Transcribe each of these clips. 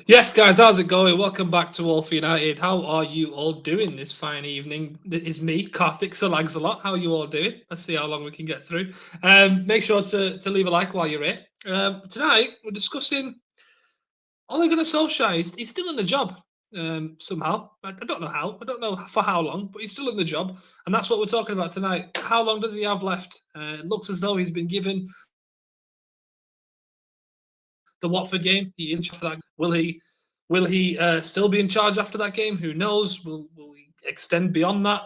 Yes, guys, how's it going? Welcome back to All for United. How are you all doing this fine evening? It is me, Karthik Salags a lot. How are you all doing? Let's see how long we can get through. Make sure to leave a like while you're here. Tonight, we're discussing Ole Gunnar Solskjaer. He's still in the job somehow. I don't know how. I don't know for how long, but he's still in the job. And that's what we're talking about tonight. How long does he have left? It looks as though he's been given the Watford game. He is in charge for that. Will he still be in charge after that game? Who knows? Will he extend beyond that?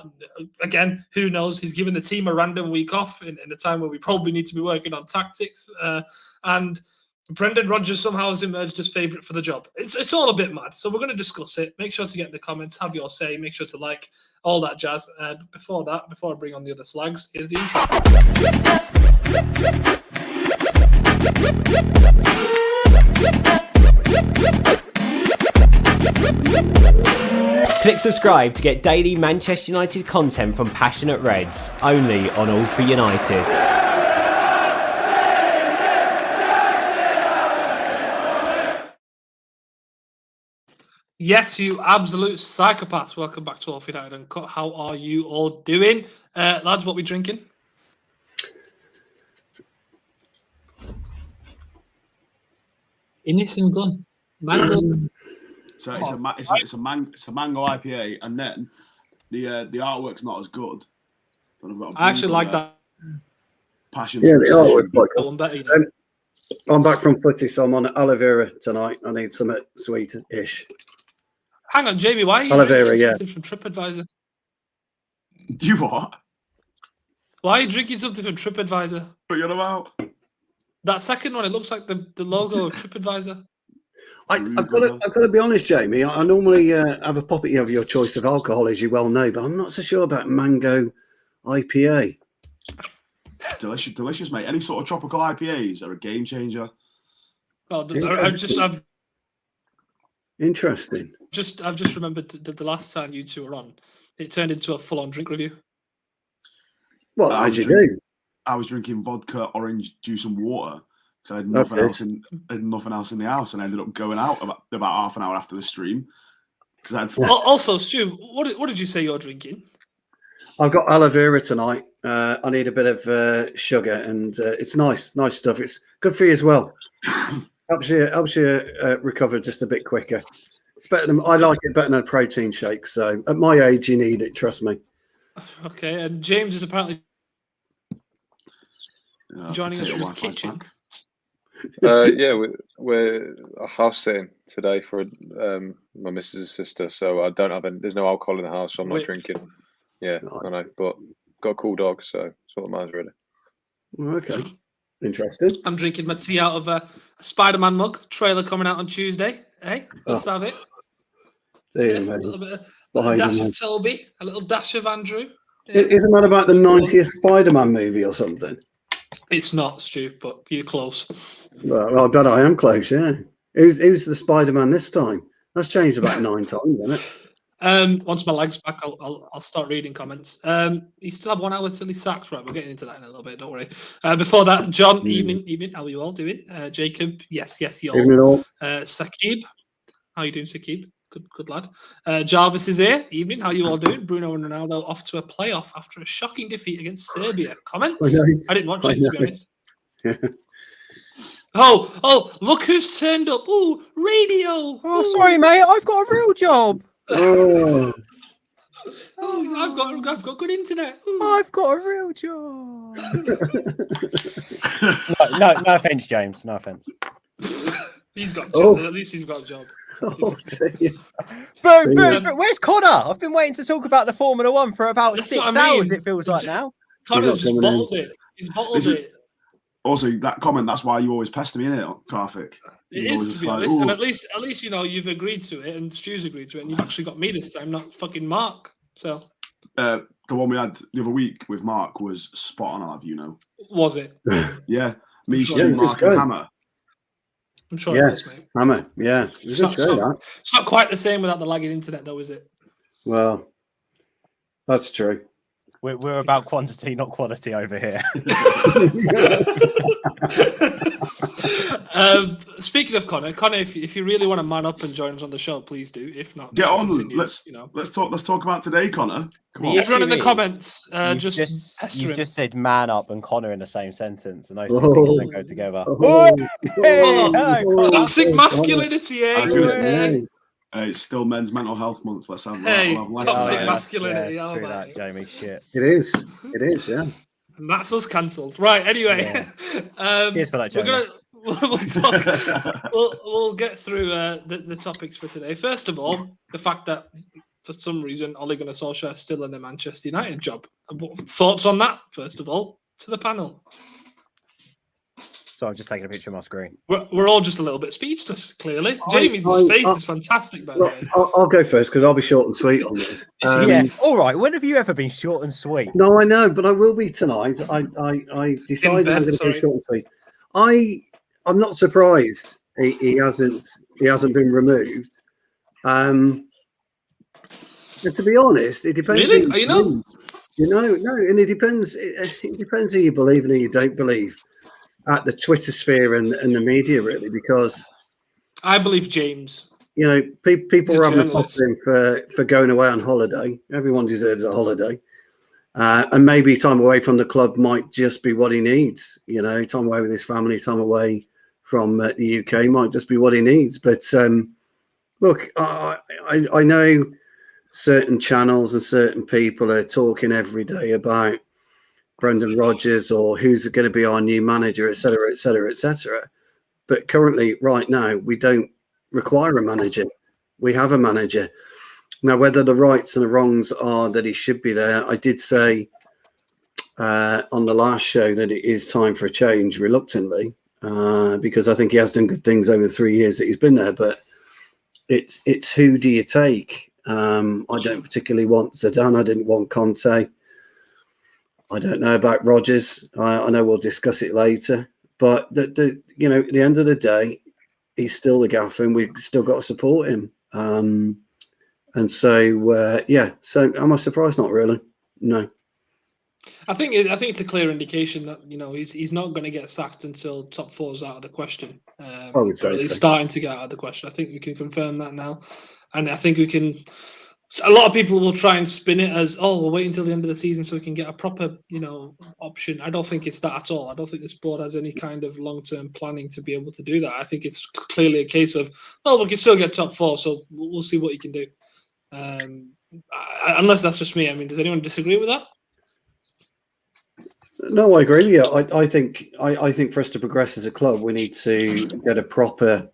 Again, who knows? He's given the team a random week off in a time where we probably need to be working on tactics. And Brendan Rodgers somehow has emerged as favourite for the job. It's all a bit mad. So we're going to discuss it. Make sure to get in the comments, have your say, make sure to like, all that jazz. But before I bring on the other slags, here's the intro. Click subscribe to get daily Manchester United content from passionate Reds, only on All for United. Yes, you absolute psychopaths. Welcome back to All for United Uncut. How are you all doing? Lads, what we drinking? Innocent gun. Mango. So it's a mango IPA, and then the artwork's not as good. But I've got I actually like that. Passion. Yeah, the artwork's quite cool. One better, you know. I'm back from footy, so I'm on aloe vera tonight. I need something sweet-ish. Hang on, Jamie, why are you Aloe drinking vera, something from TripAdvisor? You what? Why are you drinking something from TripAdvisor? What are you on about? That second one, it looks like the logo of TripAdvisor. I've got to be honest, Jamie. I normally have a poppy of your choice of alcohol, as you well know, but I'm not so sure about mango IPA. Delicious, mate. Any sort of tropical IPAs are a game changer. Oh, Interesting. I've just remembered that the last time you two were on, it turned into a full-on drink review. What did you do? I was drinking vodka, orange juice, and water because I had nothing else in the house, and I ended up going out about half an hour after the stream. Also, Stu, what did you say you're drinking? I've got aloe vera tonight. I need a bit of sugar, and it's nice stuff. It's good for you as well. helps you recover just a bit quicker. It's better than I like it better than a protein shake. So at my age, you need it. Trust me. Okay, and James is apparently joining us from his kitchen. Yeah, we're house sitting today for my missus' sister, so I don't have any. There's no alcohol in the house, so I'm not drinking. Yeah, I know, but got a cool dog, so that's what matters really. Okay, interesting. I'm drinking my tea out of a Spider-Man mug. Trailer coming out on Tuesday. Hey, let's have it. A little bit a dash of Toby, a little dash of Andrew. Isn't that about the 90th Spider-Man movie or something? It's not, Stu, but you're close. Well, I bet I am close, yeah. Who's the Spider-Man this time? That's changed about 9 times, hasn't it? Once my leg's back, I'll start reading comments. You still have 1 hour till he's sacked. Right, we're getting into that in a little bit, don't worry. Before that, John, evening, how are you all doing? Jacob, yes, y'all. Sakib, how are you doing, Sakib? Good lad. Jarvis is here. Evening. How you all doing? Bruno and Ronaldo off to a playoff after a shocking defeat against Serbia. Comments? I didn't watch it, to be honest. Oh, look who's turned up. Ooh, radio. Oh, sorry, mate. I've got a real job. Oh, I've got good internet. Ooh. I've got a real job. no offense, James. No offense. He's got a job. At least he's got a job. But where's Connor? I've been waiting to talk about the Formula One for about 6 hours, it feels like now. Connor's just bottled it. He's bottled it. Also, that comment, that's why you always pester me, innit, Karthik? It is, to be honest. And at least you know you've agreed to it and Stu's agreed to it, and you've actually got me this time, not fucking Mark. So the one we had the other week with Mark was spot on, I'll have you know. Was it? Yeah. Me, Stu, Mark, and Hammer. I'm sure yes, it was, mate. Hammer. Yeah, it's not quite the same without the lagging internet, though, is it? Well, that's true. We're about quantity, not quality over here. Speaking of Connor, if you really want to man up and join us on the show, please do. If not, Get on. continues, Let's talk about today, Connor. Come on. Everyone in the comments, you've pestering. just said man up and Connor in the same sentence, and those two things don't go together. Toxic masculinity, it's still Men's Mental Health Month. Let's have toxic masculinity. Yeah, true that, Jamie. Shit. It is, yeah. And that's us cancelled. Right, anyway. Cheers for that, Jamie. We'll get through the topics for today. First of all, the fact that for some reason Ole Gunnar Solskjaer is still in the Manchester United job. Thoughts on that, first of all, to the panel? So I'm just taking a picture of my screen. We're all just a little bit speechless, clearly. Jamie's face is fantastic, by the way. I'll go first because I'll be short and sweet on this. Yeah, all right. When have you ever been short and sweet? No, I know, but I will be tonight. I decided I'm going to be short and sweet. I'm not surprised he hasn't been removed. And to be honest, it depends. Really? Are you not? No, and it depends. It depends who you believe and who you don't believe at the Twitter sphere and the media, really, because I believe James. People are having a pop in for going away on holiday. Everyone deserves a holiday. And maybe time away from the club might just be what he needs. Time away with his family, time away from the UK might just be what he needs. But look, I know certain channels and certain people are talking every day about Brendan Rodgers or who's going to be our new manager, et cetera, et cetera, et cetera. But currently, right now, we don't require a manager. We have a manager. Now, whether the rights and the wrongs are that he should be there, I did say on the last show that it is time for a change, reluctantly, because I think he has done good things over the 3 years that he's been there. But it's who do you take? I don't particularly want Zidane. I didn't want Conte. I don't know about Rodgers. I know we'll discuss it later. But at the end of the day, he's still the gaffer, and we've still got to support him. And so, So, am I surprised? Not really. No. I think it's a clear indication that he's not going to get sacked until top four's out of the question. I would say he's starting to get out of the question. I think we can confirm that now, and I think we can. A lot of people will try and spin it as, we'll wait until the end of the season so we can get a proper, option. I don't think it's that at all. I don't think this board has any kind of long-term planning to be able to do that. I think it's clearly a case of, we can still get top four, so we'll see what you can do. Unless that's just me. I mean, does anyone disagree with that? No, I agree. Yeah, I think for us to progress as a club, we need to get a proper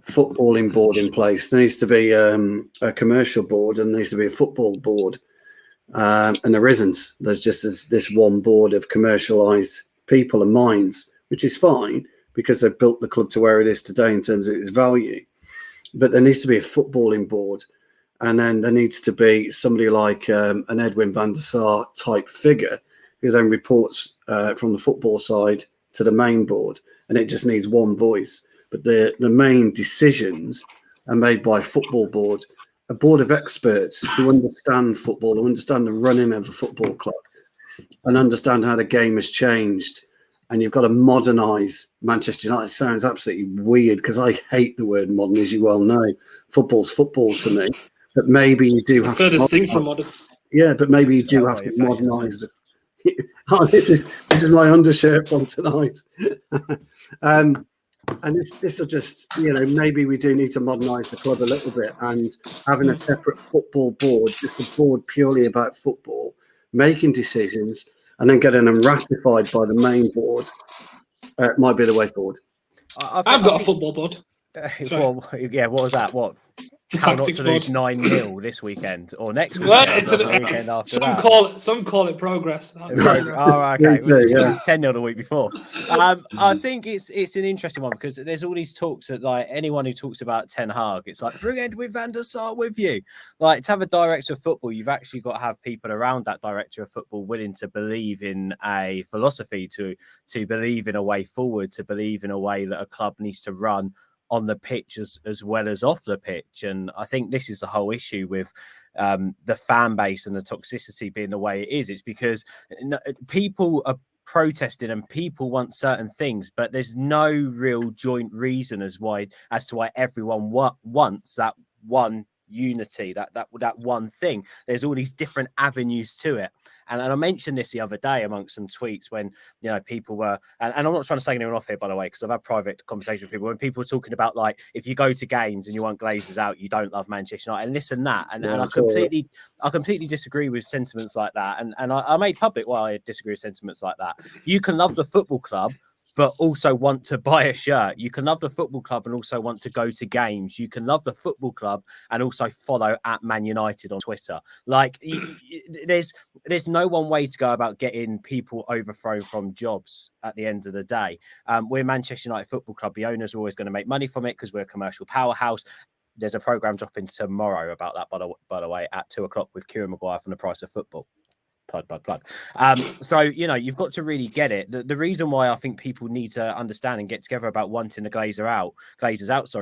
footballing board in place. There needs to be a commercial board, and there needs to be a football board, and there isn't. There's just this one board of commercialised people and minds, which is fine because they've built the club to where it is today in terms of its value. But there needs to be a footballing board, and then there needs to be somebody like an Edwin van der Sar type figure who then reports from the football side to the main board, and it just needs one voice. But the main decisions are made by a football board, a board of experts who understand football, who understand the running of a football club, and understand how the game has changed. And you've got to modernise Manchester United. It sounds absolutely weird because I hate the word modern, as you well know. Football's football to me. But maybe you do have furthest thing from modern. Yeah, but maybe you do have to modernise it. This is my undershirt from tonight. And this will just, maybe we do need to modernise the club a little bit, and having a separate football board, just a board purely about football, making decisions, and then getting them ratified by the main board might be the way forward. I've got a football board. Well, yeah, what was that? What? How not to lose 9-0 this weekend or next weekend? Well, it's the weekend after some call it progress. Oh, okay. It was 10-0 the week before. I think it's an interesting one because there's all these talks that, like, anyone who talks about Ten Hag, it's like, bring Edwin van der Sar with you. Like, to have a director of football, you've actually got to have people around that director of football willing to believe in a philosophy, to believe in a way forward, to believe in a way that a club needs to run on the pitch as well as off the pitch. And I think this is the whole issue with the fan base and the toxicity being the way it is. It's because people are protesting and people want certain things, but there's no real joint reason as to why everyone wants that one unity, that one thing. There's all these different avenues to it, and I mentioned this the other day amongst some tweets when people were, and I'm not trying to say anyone off here, by the way, because I've had private conversations with people when people were talking about, like, if you go to games and you want Glazers out, you don't love Manchester United and this and that, and I completely disagree with sentiments like that, and I made public why I disagree with sentiments like that. You can love the football club but also want to buy a shirt. You can love the football club and also want to go to games. You can love the football club and also follow at Man United on Twitter. Like, there's no one way to go about getting people overthrown from jobs at the end of the day. We're Manchester United Football Club. The owners are always going to make money from it because we're a commercial powerhouse. There's a programme dropping tomorrow about that, by the way, at 2:00 with Kieran Maguire from The Price of Football. Plug. So, you've got to really get it. The reason why I think people need to understand and get together about wanting the Glazers out,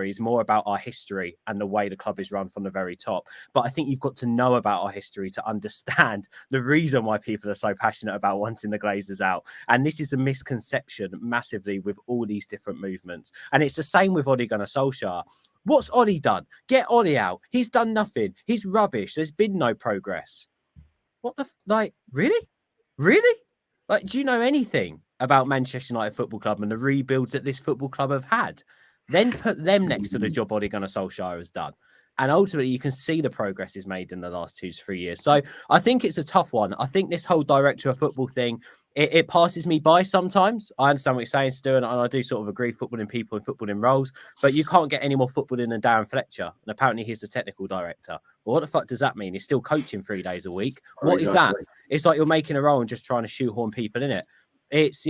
is more about our history and the way the club is run from the very top. But I think you've got to know about our history to understand the reason why people are so passionate about wanting the Glazers out. And this is a misconception massively with all these different movements. And it's the same with Ole Gunnar Solskjaer. What's Ole done? Get Ole out. He's done nothing. He's rubbish. There's been no progress. What really? Like, do you know anything about Manchester United Football Club and the rebuilds that this football club have had? Then put them next to the job Ole Gunnar Solskjaer has done. And ultimately, you can see the progress is made in the last 2 to 3 years. So I think it's a tough one. I think this whole director of football thing, it passes me by sometimes. I understand what you're saying, Stu, and I do sort of agree, footballing people and footballing roles, but you can't get any more footballing than Darren Fletcher. And apparently he's the technical director. Well, what the fuck does that mean? He's still coaching 3 days a week. What is that? It's like you're making a role and just trying to shoehorn people in it. It's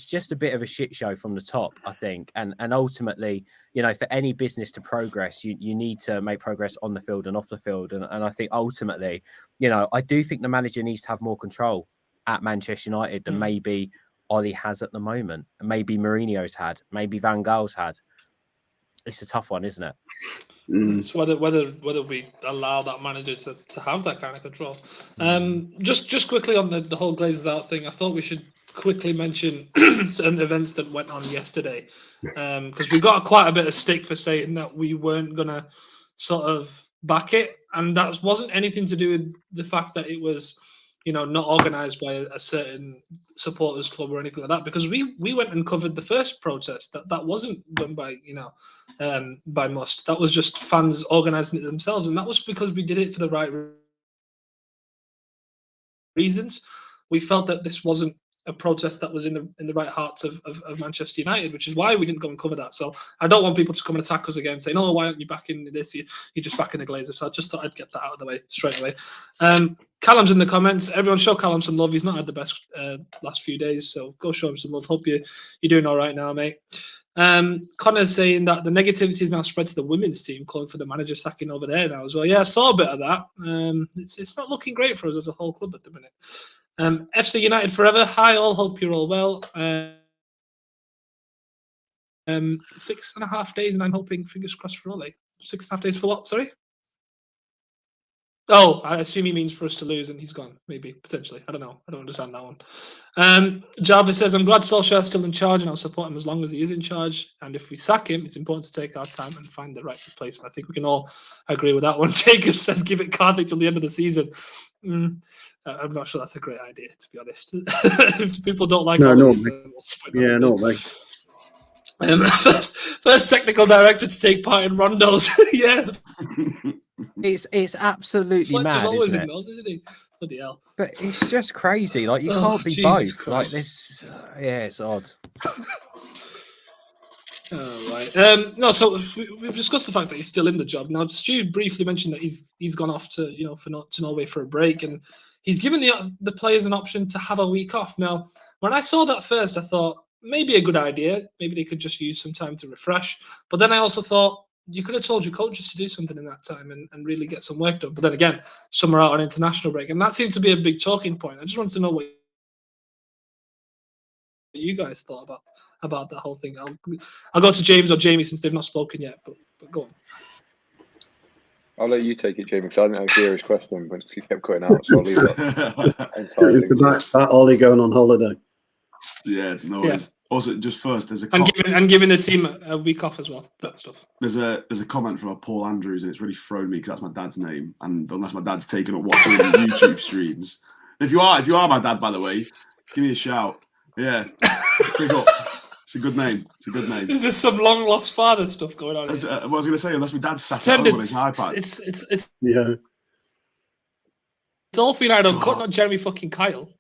just a bit of a shit show from the top, I think. And ultimately, for any business to progress, you need to make progress on the field and off the field. And I think ultimately, I do think the manager needs to have more control at Manchester United than maybe Ole has at the moment, and maybe Mourinho's had, maybe Van Gaal's had. It's a tough one, isn't it? It's whether we allow that manager to have that kind of control. Just quickly on the whole Glazers out thing, I thought we should quickly mention certain events that went on yesterday, because we got quite a bit of stick for saying that we weren't gonna sort of back it, and that wasn't anything to do with the fact that it was not organised by a certain supporters club or anything like that, because we went and covered the first protest that wasn't done by by Must. That was just fans organising it themselves, and that was because we did it for the right reasons. We felt that this wasn't a protest that was in the right hearts of Manchester United, which is why we didn't go and cover that. So I don't want people to come and attack us again saying, "Oh, why aren't you backing this? You're just backing the Glazers." So I just thought I'd get that out of the way straight away. Callum's in the comments. Everyone show Callum some love. He's not had the best last few days, so go show him some love. Hope you're doing all right now, mate. Connor's saying that the negativity is now spread to the women's team, calling for the manager sacking over there now as well. Yeah, I saw a bit of that. It's not looking great for us as a whole club at the minute. FC United forever. Hi all, hope you're all well. 6.5 days, and I'm hoping, fingers crossed for Ole. 6.5 days for what? Sorry? Oh, I assume he means for us to lose and he's gone, maybe, potentially. I don't know. I don't understand that one. Jarvis says, I'm glad Solskjaer's still in charge and I'll support him as long as he is in charge. And if we sack him, it's important to take our time and find the right replacement. I think we can all agree with that one. Jacob says, give it Cardiff till the end of the season. I'm not sure that's a great idea, to be honest. If people don't like no, it, yeah, no, mate. First technical director to take part in rondos. Yeah. It's absolutely mad, always isn't in it? those, isn't he? Bloody hell. But it's just crazy. Like, you can't be Jesus both. Christ. Like this. Yeah, it's odd. Oh, right. No, so we've discussed the fact that he's still in the job. Now, Stu briefly mentioned that he's gone off to to Norway for a break, and he's given the players an option to have a week off. Now, when I saw that first, I thought maybe a good idea. Maybe they could just use some time to refresh. But then I also thought you could have told your coaches to do something in that time and really get some work done. But then again, some are out on international break, and that seems to be a big talking point. I just wanted to know what you guys thought about that whole thing. I'll go to James or Jamie since they've not spoken yet, but go on. I'll let you take it, Jamie, because I didn't actually hear his question, but he kept cutting out, so I'll leave that entirely. It's about Ollie going on holiday. Yeah, no worries. Also, just first, there's and giving the team a week off as well. That stuff. There's a comment from a Paul Andrews, and it's really thrown me because that's my dad's name, and unless my dad's taken up watching YouTube streams, if you are my dad, by the way, give me a shout. Yeah, pick up. It's a good name. Is there some long lost father stuff going on? What I was going to say, unless my dad sat at home on his iPad. It's yeah. It's all for United Uncut, not Jeremy fucking Kyle.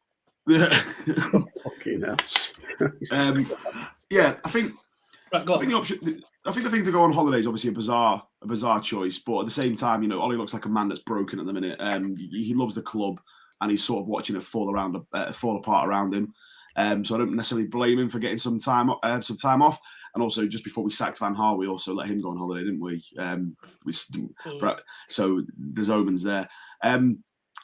Yeah. Fucking hell. Yeah, I think. Right, go on. I think the thing to go on holiday is obviously a bizarre choice, but at the same time, Ollie looks like a man that's broken at the minute. He loves the club, and he's sort of watching it fall apart around him. So I don't necessarily blame him for getting some time off. And also, just before we sacked Van Gaal, we also let him go on holiday, didn't we? So there's omens there.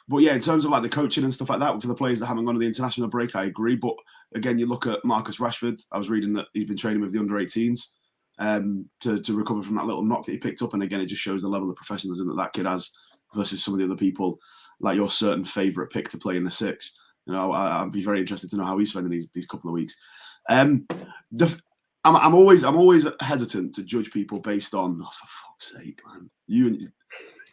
But yeah, in terms of like the coaching and stuff like that for the players that haven't gone to the international break, I agree. But again, you look at Marcus Rashford. I was reading that he's been training with the under-18s to recover from that little knock that he picked up. And again, it just shows the level of professionalism that kid has versus some of the other people, like your certain favourite pick to play in the six. I'd be very interested to know how he's spending these couple of weeks. I'm always hesitant to judge people based on, for fuck's sake, man.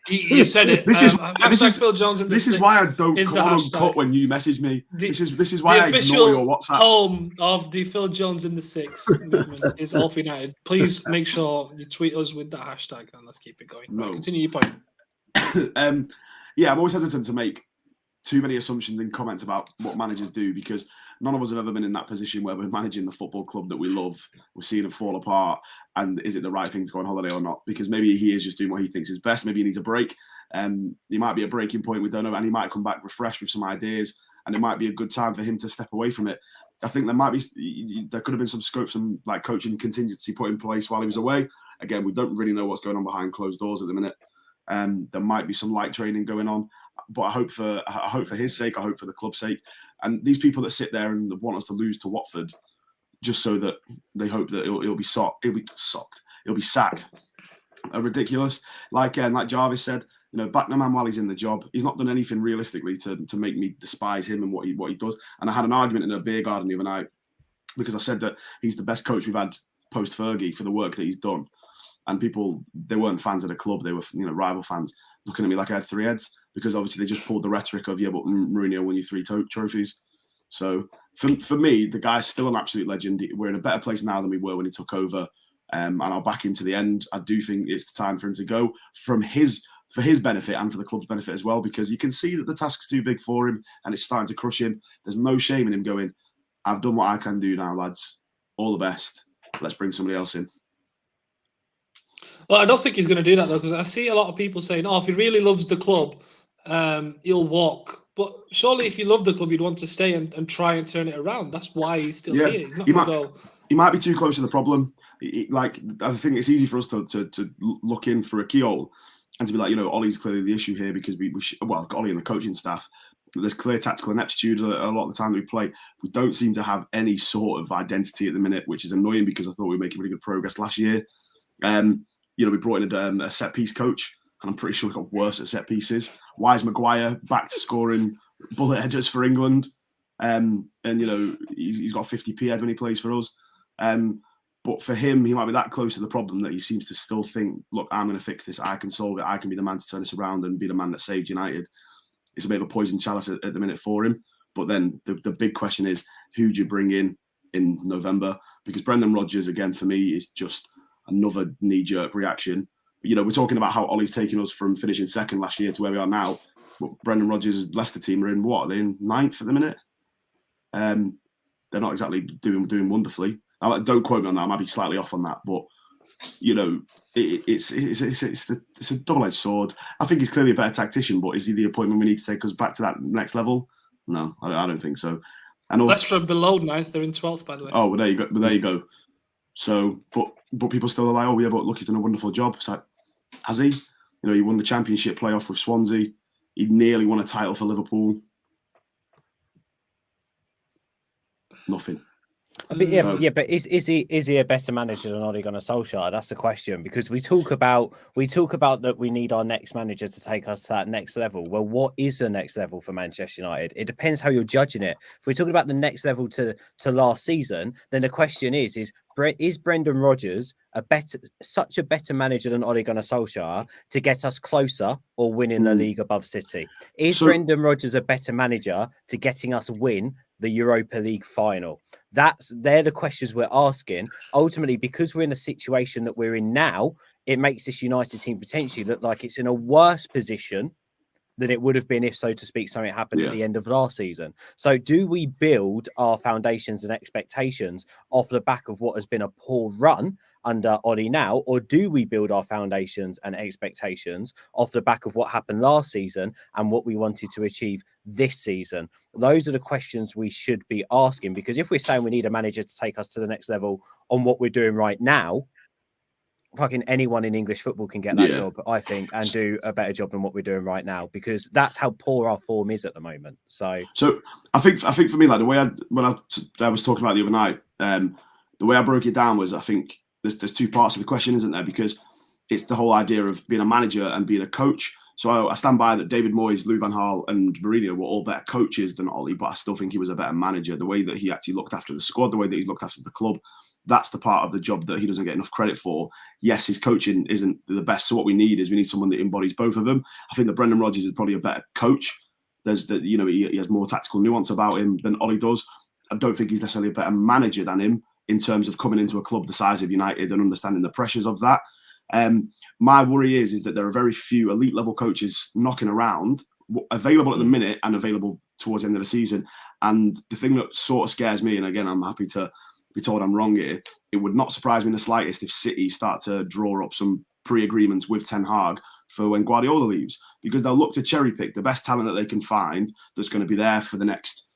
You said it. This is Phil Jones in the this six is why I don't go on Uncut when you message me. This is why I ignore your WhatsApp. Home of the Phil Jones in the six movement is All for United. Please make sure you tweet us with that hashtag and let's keep it going. No. Continue your point. Yeah, I'm always hesitant to make too many assumptions and comments about what managers do because none of us have ever been in that position where we're managing the football club that we love. We're seeing it fall apart. And is it the right thing to go on holiday or not? Because maybe he is just doing what he thinks is best. Maybe he needs a break. He might be a breaking point. We don't know. And he might come back refreshed with some ideas. And it might be a good time for him to step away from it. I think there could have been some scope, some like coaching contingency put in place while he was away. Again, we don't really know what's going on behind closed doors at the minute. There might be some light training going on. But I hope for his sake, I hope for the club's sake. And these people that sit there and want us to lose to Watford, just so that they hope that it'll be sacked, are ridiculous. Like Jarvis said, back the man while he's in the job. He's not done anything realistically to make me despise him and what he does. And I had an argument in a beer garden the other night because I said that he's the best coach we've had post Fergie for the work that he's done. And people, they weren't fans of the club. They were, rival fans, looking at me like I had three heads because obviously they just pulled the rhetoric of, yeah, but Mourinho won you three trophies. So for me, the guy's still an absolute legend. We're in a better place now than we were when he took over. And I'll back him to the end. I do think it's the time for him to go for his benefit and for the club's benefit as well, because you can see that the task's too big for him and it's starting to crush him. There's no shame in him going, I've done what I can do now, lads. All the best. Let's bring somebody else in. Well, I don't think he's going to do that, though, because I see a lot of people saying, if he really loves the club, he'll walk. But surely if you love the club, you'd want to stay and try and turn it around. That's why he's still here. He's not going to go. He might be too close to the problem. I think it's easy for us to look in through a keyhole and to be like, Ollie's clearly the issue here because Ollie and the coaching staff, there's clear tactical ineptitude a lot of the time that we play. We don't seem to have any sort of identity at the minute, which is annoying because I thought we were making really good progress last year. We brought in a set piece coach, and I'm pretty sure we got worse at set pieces. Why is Maguire back to scoring bullet headers for England? He's got 50p head when he plays for us. But for him, he might be that close to the problem that he seems to still think, look, I'm going to fix this. I can solve it. I can be the man to turn this around and be the man that saved United. It's a bit of a poison chalice at the minute for him. But then the big question is, who do you bring in November? Because Brendan Rodgers, again, for me, is just another knee-jerk reaction. We're talking about how Ollie's taken us from finishing second last year to where we are now. But Brendan Rodgers' Leicester team are in what? They're in 9th at the minute. They're not exactly doing wonderfully. Now, don't quote me on that. I might be slightly off on that, but it's a double-edged sword. I think he's clearly a better tactician, but is he the appointment we need to take us back to that next level? No, I don't think so. And also, Leicester are below 9th. They're in 12th, by the way. Oh, well, there you go. So, but people still are like, oh yeah, but look, he's done a wonderful job. It's like, has he? He won the Championship playoff with Swansea. He nearly won a title for Liverpool. Nothing. But but is he a better manager than Ole Gunnar Solskjaer? That's the question, because we talk about that we need our next manager to take us to that next level. Well, what is the next level for Manchester United? It depends how you're judging it. If we're talking about the next level to last season, then the question is Brendan Rodgers such a better manager than Ole Gunnar Solskjaer to get us closer or winning the league above City? Is Brendan Rodgers a better manager to getting us win the Europa League final? They're the questions we're asking. Ultimately, because we're in a situation that we're in now, it makes this United team potentially look like it's in a worse position than it would have been if, so to speak, something happened at the end of last season. So do we build our foundations and expectations off the back of what has been a poor run under Ollie now, or do we build our foundations and expectations off the back of what happened last season and what we wanted to achieve this season? Those are the questions we should be asking, because if we're saying we need a manager to take us to the next level on what we're doing right now, fucking anyone in English football can get that job, I think, and do a better job than what we're doing right now, because that's how poor our form is at the moment. So I think for me, like the way I was talking about the other night, the way I broke it down was, I think there's two parts of the question, isn't there? Because it's the whole idea of being a manager and being a coach. So I stand by that David Moyes, Louis van Gaal and Mourinho were all better coaches than Ollie, but I still think he was a better manager. The way that he actually looked after the squad, the way that he's looked after the club, that's the part of the job that he doesn't get enough credit for. Yes, his coaching isn't the best. So what we need someone that embodies both of them. I think that Brendan Rodgers is probably a better coach. He has more tactical nuance about him than Ollie does. I don't think he's necessarily a better manager than him in terms of coming into a club the size of United and understanding the pressures of that. My worry is that there are very few elite level coaches knocking around, available at the minute and available towards the end of the season. And the thing that sort of scares me, and again, I'm happy to be told I'm wrong here, it would not surprise me in the slightest if City start to draw up some pre-agreements with Ten Hag for when Guardiola leaves, because they'll look to cherry pick the best talent that they can find that's going to be there for the next,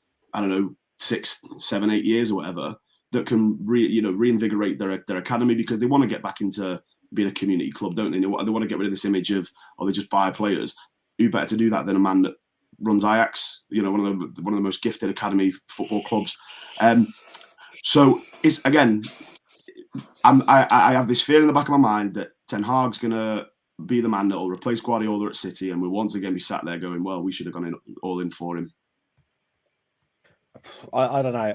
6, 7, 8 years or whatever, that can reinvigorate their academy, because they want to get back into being a community club, don't they? They want to get rid of this image of, they just buy players. Who better to do that than a man that runs Ajax, one of the most gifted academy football clubs. So it's, again, I have this fear in the back of my mind that Ten Hag's going to be the man that will replace Guardiola at City, and we'll once again be sat there going, well, we should have gone all in for him. I don't know.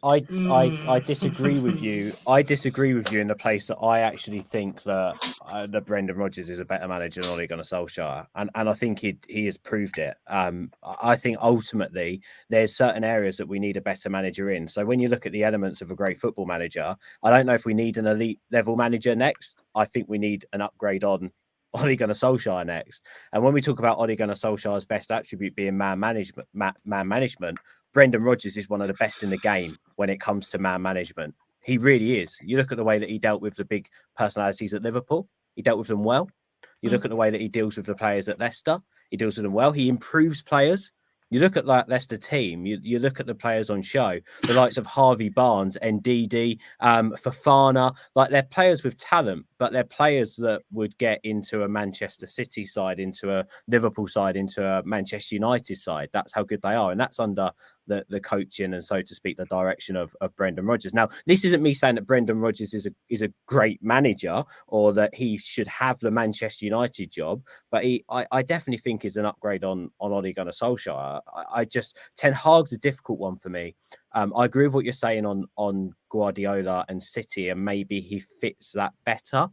I disagree with you. I disagree with you in the place that I actually think that Brendan Rodgers is a better manager than Ole Gunnar Solskjaer, and I think he has proved it. I think ultimately there's certain areas that we need a better manager in. So when you look at the elements of a great football manager, I don't know if we need an elite level manager next. I think we need an upgrade on Ole Gunnar Solskjaer next. And when we talk about Ole Gunnar Solskjaer's best attribute being man management, Brendan Rodgers is one of the best in the game when it comes to man management. He really is. You look at the way that he dealt with the big personalities at Liverpool. He dealt with them well. You look at the way that he deals with the players at Leicester. He deals with them well. He improves players. You look at that Leicester team, you look at the players on show, the likes of Harvey Barnes, Ndidi, Fofana, like they're players with talent, but they're players that would get into a Manchester City side, into a Liverpool side, into a Manchester United side. That's how good they are. And that's under the coaching and, so to speak, the direction of Brendan Rodgers. Now, this isn't me saying that Brendan Rodgers is a great manager or that he should have the Manchester United job, but I definitely think is an upgrade on Ole Gunnar Solskjaer. Ten Hag's a difficult one for me. I agree with what you're saying on Guardiola and City, and maybe he fits that better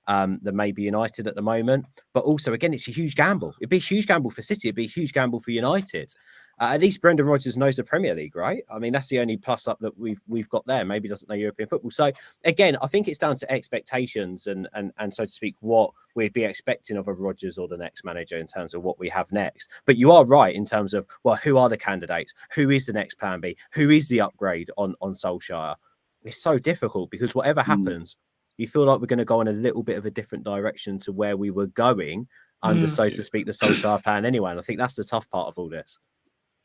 than maybe United at the moment. But also, again, it's a huge gamble. It'd be a huge gamble for City. It'd be a huge gamble for United. At least Brendan Rodgers knows the Premier League, right? I mean, that's the only plus up that we've got there. Maybe doesn't know European football. So again, I think it's down to expectations and so to speak, what we'd be expecting of a Rodgers or the next manager in terms of what we have next. But you are right in terms of, well, who are the candidates? Who is the next plan B? Who is the upgrade on Solskjaer? It's so difficult because whatever happens, you feel like we're going to go in a little bit of a different direction to where we were going under, so to speak, the Solskjaer plan anyway. And I think that's the tough part of all this.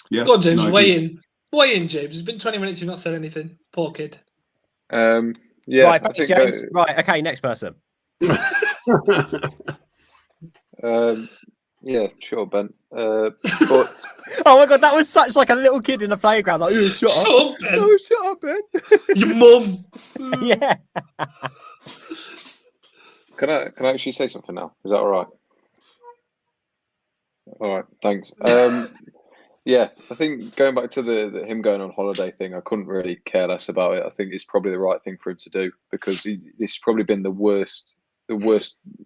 Yeah. Go on, James, weigh in, James. It's been 20 minutes, you've not said anything. Poor kid. Yeah. Right, thanks, James. Right, okay, next person. Yeah, sure, Ben. But Oh my god, that was such like a little kid in the playground. Like, oh, shut up, Ben. oh, shut up, Ben. Your mum. Yeah. can I actually say something now? Is that all right? All right, thanks. Yeah, I think going back to the him going on holiday thing, I couldn't really care less about it. I think it's probably the right thing for him to do because this has probably been the worst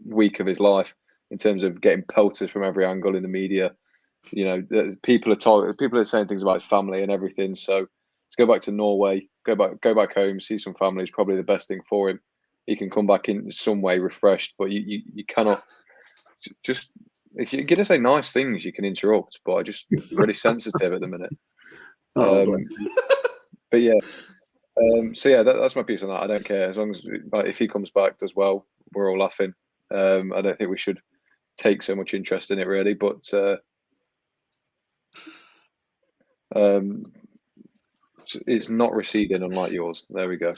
week of his life in terms of getting pelted from every angle in the media. You know, people are saying things about his family and everything. So to go back to Norway, go back home, see some family is probably the best thing for him. He can come back in some way refreshed, but you cannot just. If you're going to say nice things, you can interrupt, but I'm just really sensitive at the minute. But yeah, so yeah, that's my piece on that. I don't care as long as if he comes back, does well, we're all laughing. I don't think we should take so much interest in it really, but it's not receding unlike yours. There we go.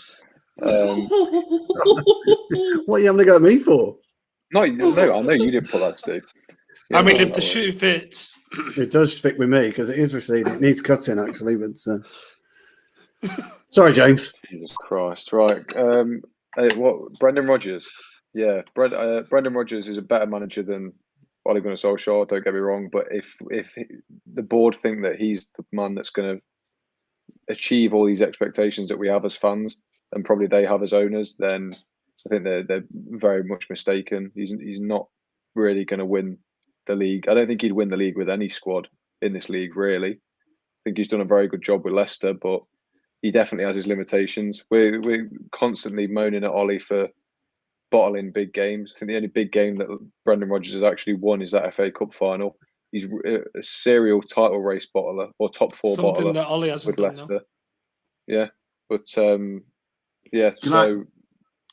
What are you having to go at me for? No, I know you didn't put that, Steve. I mean, if the shoe fits. It does fit with me because it is receding. It needs cutting, actually. But sorry, James. Jesus Christ. Right. What? Brendan Rodgers. Yeah. Brendan Rodgers is a better manager than Ole Gunnar Solskjaer, don't get me wrong. But if the board think that he's the man that's going to achieve all these expectations that we have as fans, and probably they have as owners, then I think they're very much mistaken. He's not really going to win the league. I don't think he'd win the league with any squad in this league, really. I think he's done a very good job with Leicester, but he definitely has his limitations. We're constantly moaning at Ollie for bottling big games. I think the only big game that Brendan Rodgers has actually won is that FA Cup final. He's a serial title race bottler or top four Something bottler that Ollie hasn't with done, Leicester. no? Yeah, but yeah.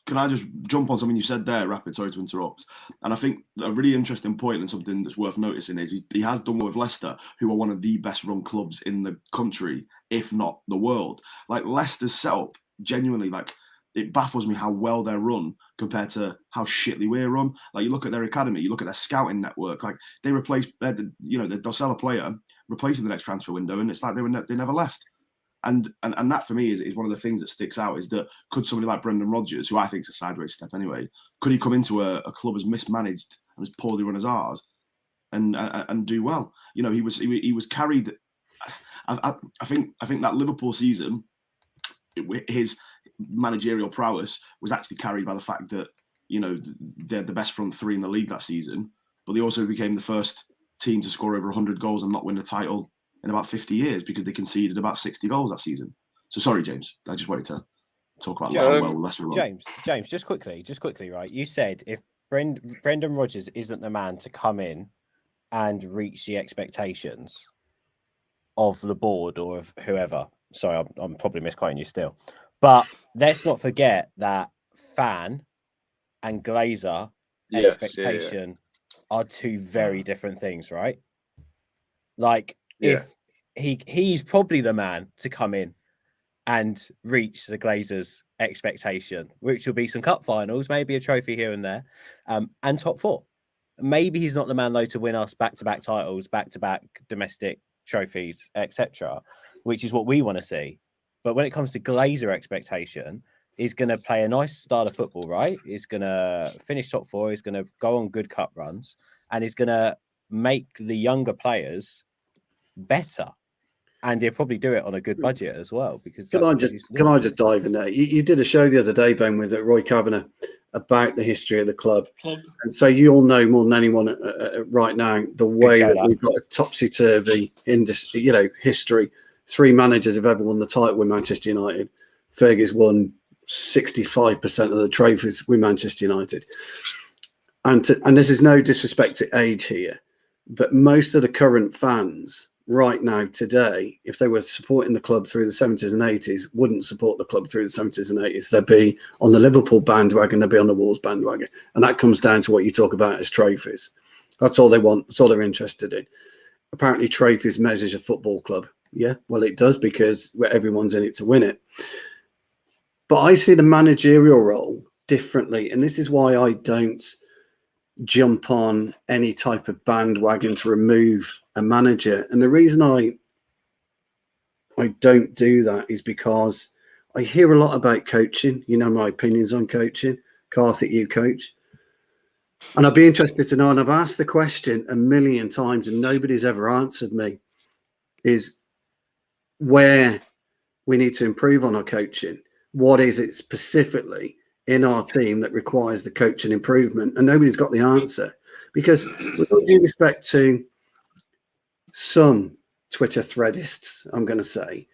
Can I just jump on something you said there, Rapid? Sorry to interrupt. And I think a really interesting point and something that's worth noticing is he has done well with Leicester, who are one of the best run clubs in the country, if not the world. Like Leicester's setup, genuinely, like it baffles me how well they're run compared to how shitly we're run. Like you look at their academy, you look at their scouting network. Like they replaced, they'll sell a player, replace him the next transfer window, and it's like they never left. And that for me is one of the things that sticks out is that could somebody like Brendan Rodgers, who I think is a sideways step anyway, could he come into a club as mismanaged and as poorly run as ours and do well? You know, he was carried. I think that Liverpool season, his managerial prowess was actually carried by the fact that, you know, they're the best front three in the league that season, but they also became the first team to score over 100 goals and not win a title in about 50 years because they conceded about 60 goals that season. So sorry, James. I just wanted to talk about how well Leicester run. James, just quickly, right? You said if Brendan Rodgers isn't the man to come in and reach the expectations of the board or of whoever. Sorry, I'm probably misquoting you still. But let's not forget that fan and Glazer expectation are two very different things, right? Like, if he's probably the man to come in and reach the Glazers' expectation, which will be some cup finals, maybe a trophy here and there, and top four. Maybe he's not the man though to win us back-to-back titles, back-to-back domestic trophies, etc., which is what we want to see. But when it comes to Glazer expectation, he's going to play a nice style of football, right? He's going to finish top four. He's going to go on good cup runs, and he's going to make the younger players better, and he'll probably do it on a good budget as well. Because can I just dive in there? You did a show the other day, Ben, with Roy Kavanagh about the history of the club, and so you all know more than anyone right now the way that we've got a topsy-turvy in this, history. 3 managers have ever won the title with Manchester United. Fergie's won 65% of the trophies with Manchester United, and this is no disrespect to age here, but most of the current fans right now today, if they were supporting the club through the 70s and 80s, wouldn't support the club through the 70s and 80s. They'd be on the Liverpool bandwagon, they'd be on the Wolves bandwagon. And that comes down to what you talk about as trophies. That's all they want. That's all they're interested in. Apparently trophies measures a football club. Yeah, well, it does, because everyone's in it to win it. But I see the managerial role differently. And this is why I don't jump on any type of bandwagon to remove a manager. And the reason I don't do that is because I hear a lot about coaching. You know my opinions on coaching. Karthik, you coach. And I'd be interested to know, and I've asked the question a million times and nobody's ever answered me, is where we need to improve on our coaching. What is it specifically in our team that requires the coaching improvement? And nobody's got the answer. Because with all due respect to some Twitter threadists, I'm going to say,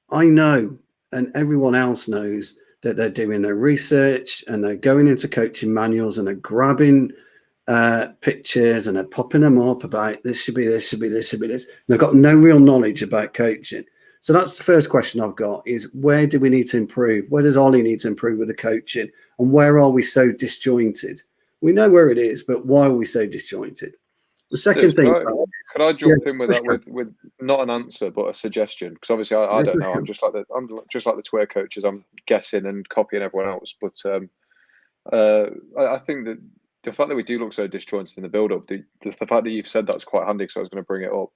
I know, and everyone else knows, that they're doing their research and they're going into coaching manuals and they're grabbing pictures and they're popping them up about this should be this, should be this, should be this. And they've got no real knowledge about coaching. So that's the first question I've got, is where do we need to improve? Where does Ollie need to improve with the coaching? And where are we so disjointed? We know where it is, but why are we so disjointed? The second thing... Could I jump in with that with not an answer but a suggestion? Because obviously I don't know. I'm just like the Twitter coaches. I'm guessing and copying everyone else. But I think that the fact that we do look so disjointed in the build-up, the fact that you've said that's quite handy. Because I was going to bring it up.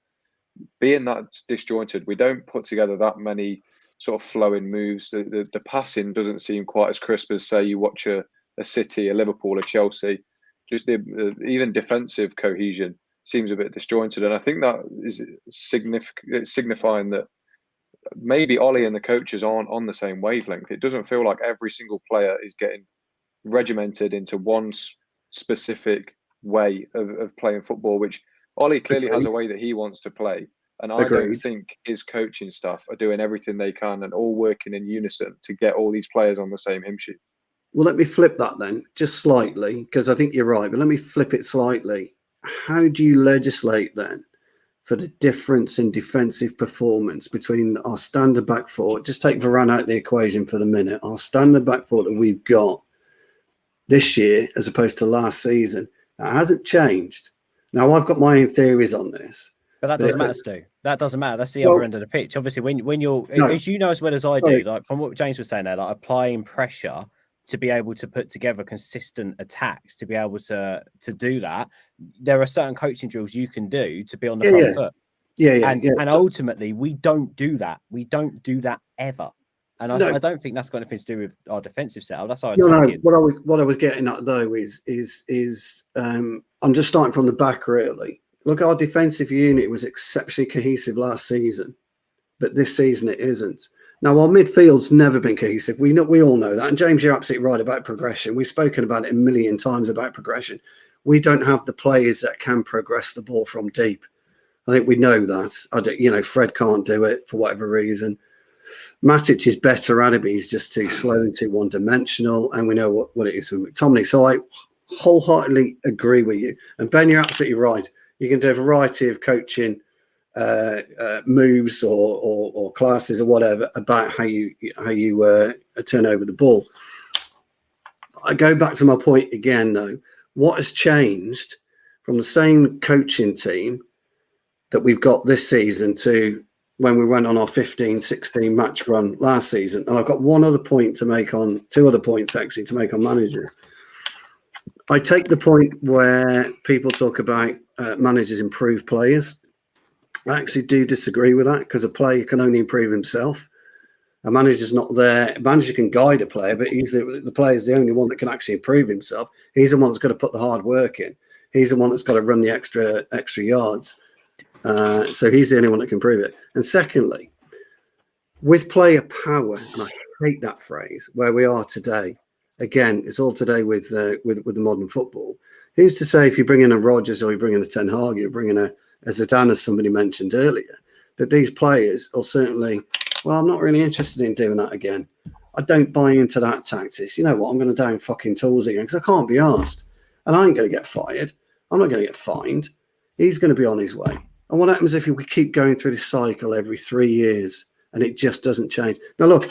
Being that disjointed, we don't put together that many sort of flowing moves. The passing doesn't seem quite as crisp as, say, you watch a City, a Liverpool, a Chelsea. Just even defensive cohesion seems a bit disjointed, and I think that is signifying that maybe Ollie and the coaches aren't on the same wavelength. It doesn't feel like every single player is getting regimented into one specific way of playing football, which Ollie clearly has a way that he wants to play, and I don't think his coaching staff are doing everything they can and all working in unison to get all these players on the same hymn sheet. Well, let me flip that then, just slightly, because I think you're right, but let me flip it slightly. How do you legislate then for the difference in defensive performance between our standard back four? Just take Varane out of the equation for the minute. Our standard back four that we've got this year as opposed to last season, that hasn't changed. Now, I've got my own theories on this. But that doesn't matter, Stu. That doesn't matter. That's the other end of the pitch. Obviously, when you're, as you know as well as I do, like from what James was saying there, like applying pressure to be able to put together consistent attacks, to be able to do that, there are certain coaching drills you can do to be on the front foot. And ultimately, we don't do that. We don't do that ever. And I don't think that's got anything to do with our defensive setup. That's our attacking. What I was getting at though is I'm just starting from the back really. Look, our defensive unit was exceptionally cohesive last season, but this season it isn't. Now, our midfield's never been cohesive. We all know that. And James, you're absolutely right about progression. We've spoken about it a million times about progression. We don't have the players that can progress the ball from deep. I think we know that. Fred can't do it for whatever reason. Matic is better at it, but he's just too slow and too one-dimensional. And we know what it is with McTominay. So I wholeheartedly agree with you. And Ben, you're absolutely right. You can do a variety of coaching moves or classes or whatever about how you turn over the ball. I go back to my point again though. What has changed from the same coaching team that we've got this season to when we went on our 15-16 match run last season? And I've got two other points to make on managers. I take the point where people talk about managers improve players. I actually do disagree with that, because a player can only improve himself. A manager's not there. A manager can guide a player, but the player's the only one that can actually improve himself. He's the one that's got to put the hard work in. He's the one that's got to run the extra yards. So he's the only one that can prove it. And secondly, with player power, and I hate that phrase, where we are today, again, it's all today with the modern football. Who's to say if you bring in a Rodgers or you bring in a Ten Hag, you bring in a Zidane, as somebody mentioned earlier, that these players will certainly, well, I'm not really interested in doing that again. I don't buy into that tactics. You know what? I'm going to down fucking tools again because I can't be asked. And I ain't going to get fired. I'm not going to get fined. He's going to be on his way. And what happens if we keep going through this cycle every 3 years and it just doesn't change? Now, look,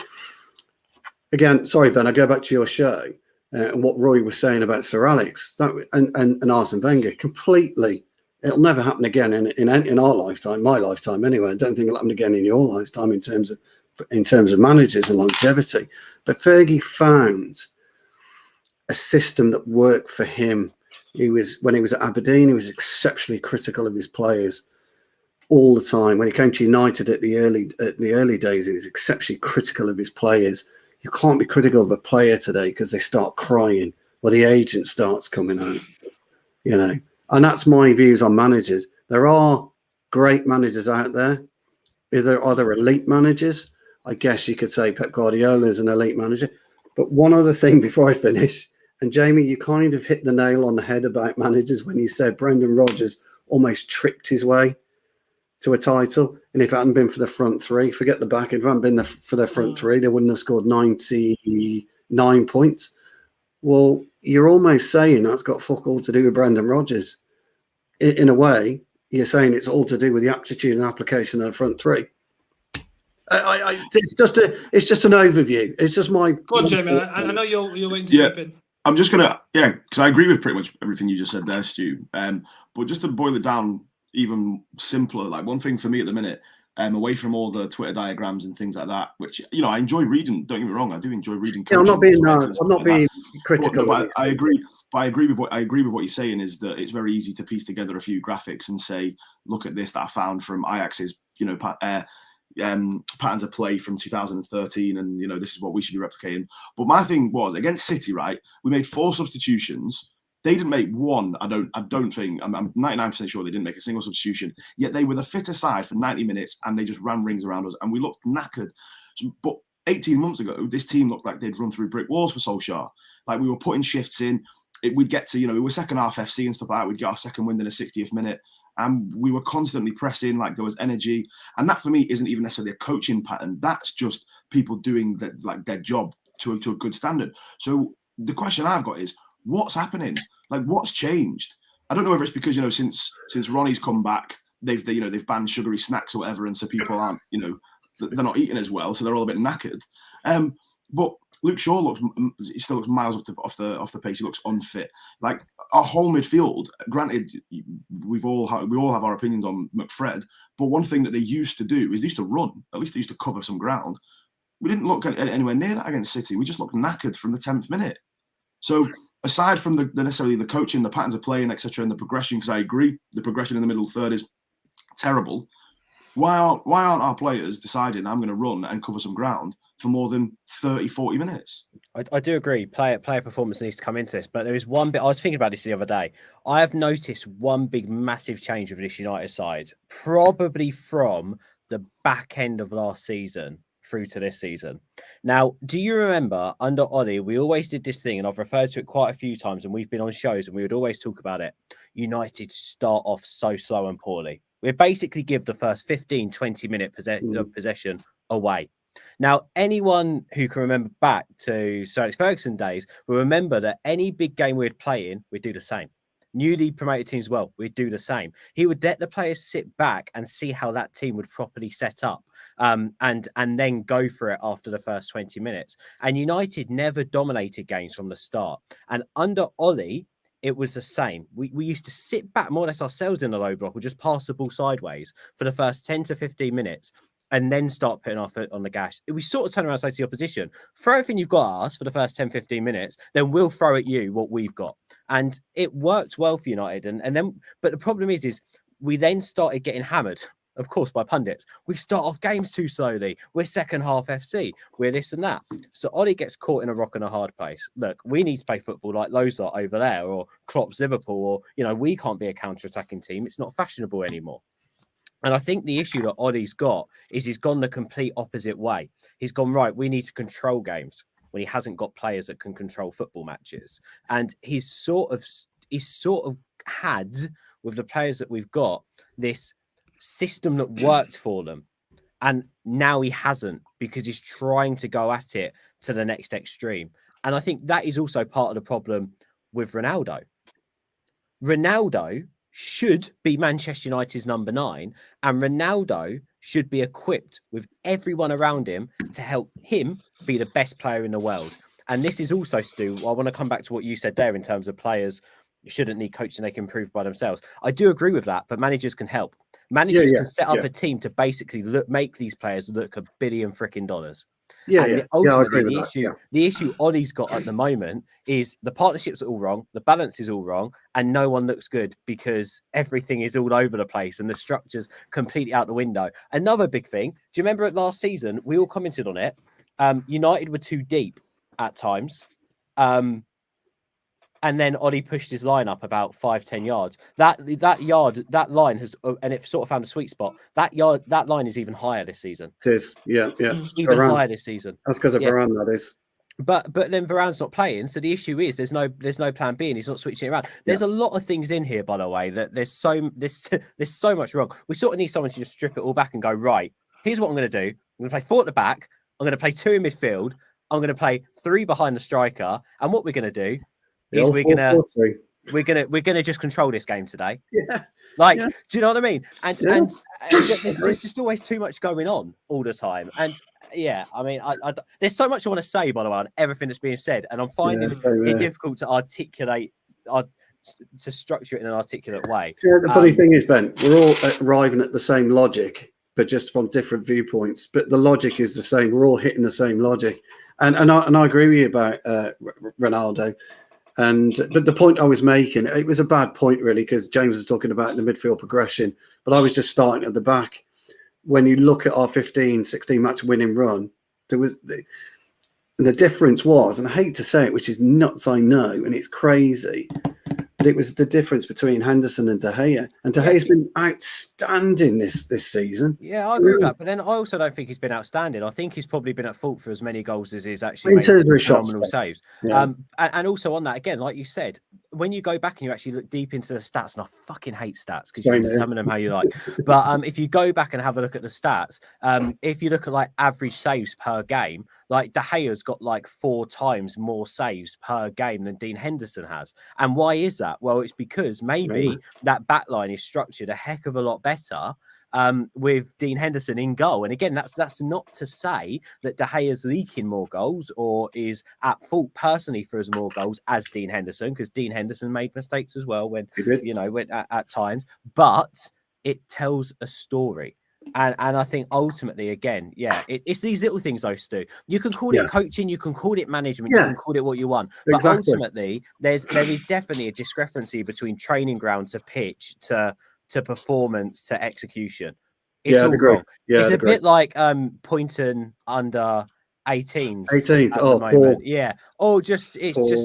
again, sorry, Ben, I go back to your show and what Roy was saying about Sir Alex and Arsene Wenger. Completely. It'll never happen again in our lifetime, my lifetime anyway. I don't think it'll happen again in your lifetime in terms of managers and longevity. But Fergie found a system that worked for him When he was at Aberdeen, he was exceptionally critical of his players all the time. When he came to United at the early days, he was exceptionally critical of his players. You can't be critical of a player today because they start crying or the agent starts coming out, you know. And that's my views on managers. There are great managers out there. Are there elite managers? I guess you could say Pep Guardiola is an elite manager. But one other thing before I finish, and Jamie, you kind of hit the nail on the head about managers when you said Brendan Rodgers almost tripped his way to a title. And if it hadn't been for the front three, forget the back, if it hadn't been for their front three, they wouldn't have scored 99 points. Well, you're almost saying that's got fuck all to do with Brendan Rodgers. In a way, you're saying it's all to do with the aptitude and application of the front three. It's just an overview. It's just my. Go on, Jamie. I know you're waiting to jump in. I'm just gonna because I agree with pretty much everything you just said there, Stu. But just to boil it down even simpler, like one thing for me at the minute, away from all the Twitter diagrams and things like that, which I enjoy reading. Don't get me wrong, I do enjoy reading. Yeah, I'm not being critical. But I agree. But I agree with what you're saying is that it's very easy to piece together a few graphics and say, look at this that I found from Ajax's, patterns of play from 2013, and this is what we should be replicating. But my thing was against City, right? We made 4 substitutions. They didn't make one. I don't think. I'm 99% sure they didn't make a single substitution. Yet they were the fitter side for 90 minutes, and they just ran rings around us, and we looked knackered. But 18 months ago, this team looked like they'd run through brick walls for Solskjaer. Like we were putting shifts in. We'd get to, we were second half FC and stuff like that. We'd get our second win in the 60th minute. And we were constantly pressing, like there was energy. And that for me isn't even necessarily a coaching pattern. That's just people doing their job to a good standard. So the question I've got is, what's happening? Like, what's changed? I don't know whether it's because, since Ronnie's come back, they've banned sugary snacks or whatever. And so people aren't, they're not eating as well. So they're all a bit knackered. But Luke Shaw still looks miles off the pace. He looks unfit. Like our whole midfield, granted, we all have our opinions on McFred, but one thing that they used to do is they used to run. At least they used to cover some ground. We didn't look anywhere near that against City. We just looked knackered from the 10th minute. So aside from the necessarily the coaching, the patterns of playing, etc., and the progression, because I agree, the progression in the middle third is terrible. Why aren't our players deciding I'm going to run and cover some ground for more than 30, 40 minutes? I do agree. Player performance needs to come into this. But there is one bit, I was thinking about this the other day. I have noticed one big, massive change with this United side, probably from the back end of last season through to this season. Now, do you remember under Ollie, we always did this thing, and I've referred to it quite a few times, and we've been on shows and we would always talk about it. United start off so slow and poorly. We basically give the first 15, 20-minute possession away. Now, anyone who can remember back to Sir Alex Ferguson days will remember that any big game we'd play in, we'd do the same. Newly promoted teams, well, we'd do the same. He would let the players sit back and see how that team would properly set up, and then go for it after the first 20 minutes. And United never dominated games from the start. And under Ollie, it was the same. We used to sit back more or less ourselves in the low block or just pass the ball sideways for the first 10 to 15 minutes and then start putting our foot on the gas. We sort of turn around and say to the opposition, throw everything you've got at us for the first 10, 15 minutes, then we'll throw at you what we've got. And it worked well for United. And then, but the problem is we then started getting hammered, of course, by pundits. We start off games too slowly. We're second half FC. We're this and that. So Ollie gets caught in a rock and a hard place. Look, we need to play football like those lot over there, or Klopp's Liverpool, or, we can't be a counter-attacking team. It's not fashionable anymore. And I think the issue that Ollie's got is he's gone the complete opposite way. He's gone, right, we need to control games when he hasn't got players that can control football matches. And he's sort of had, with the players that we've got, this system that worked for them. And now he hasn't, because he's trying to go at it to the next extreme. And I think that is also part of the problem with Ronaldo. Ronaldo should be Manchester United's number 9, and Ronaldo should be equipped with everyone around him to help him be the best player in the world. And this is also, Stu, I want to come back to what you said there in terms of players shouldn't need coaching, they can improve by themselves. I do agree with that, but managers can help. Managers can set up a team to basically make these players look $1 billion freaking. Yeah, And yeah. ultimately, I agree with that. the issue Ollie's got at the moment is the partnerships are all wrong, the balance is all wrong, and no one looks good because everything is all over the place and the structure's completely out the window. Another big thing, do you remember it last season? We all commented on it. United were too deep at times. And then Ollie pushed his line up about 5-10 yards. That line has, and it sort of found a sweet spot. That line is even higher this season. It is, yeah. Even higher this season. That's because of Varane, that is. But then Varane's not playing, so the issue is there's no plan B, and he's not switching it around. There's a lot of things in here, by the way, that there's so much wrong. We sort of need someone to just strip it all back and go, right, here's what I'm going to do. I'm going to play 4 at the back. I'm going to play 2 in midfield. I'm going to play 3 behind the striker. And what we're going to do is we're gonna just control this game today. Yeah. Do you know what I mean? And there's just always too much going on all the time. And yeah, I mean, I there's so much I want to say, by the way, on everything that's being said, and I'm finding it difficult to articulate, to structure it in an articulate way. Yeah, the funny thing is, Ben, we're all arriving at the same logic, but just from different viewpoints. But the logic is the same. We're all hitting the same logic, and I agree with you about Ronaldo. But the point I was making, it was a bad point really, because James was talking about the midfield progression, but I was just starting at the back. When you look at our 15-16 match winning run, there was the difference was, and I hate to say it, which is nuts, I know, and it's crazy, but it was the difference between Henderson and De Gea. And De Gea's been outstanding this season. Yeah, I agree with that. But then I also don't think he's been outstanding. I think he's probably been at fault for as many goals as he's actually made phenomenal saves. Yeah. And also on that, again, like you said, when you go back and you actually look deep into the stats, and I fucking hate stats because you can determine them how you like. But if you go back and have a look at the stats, if you look at like average saves per game, like De Gea's got like 4 times more saves per game than Dean Henderson has. And why is that? Well, it's because maybe that back line is structured a heck of a lot better with Dean Henderson in goal. And again, that's not to say that De Gea's leaking more goals or is at fault personally for as more goals as Dean Henderson, because Dean Henderson made mistakes as well when at times, but it tells a story. And I think ultimately, again, it's these little things, though, Stu. You can call it coaching, you can call it management, you can call it what you want. But ultimately, there is definitely a discrepancy between training ground to pitch to performance to execution. It's all wrong. It's a bit like Poynton under 18s. 18s. Oh, moment. Yeah. Oh, just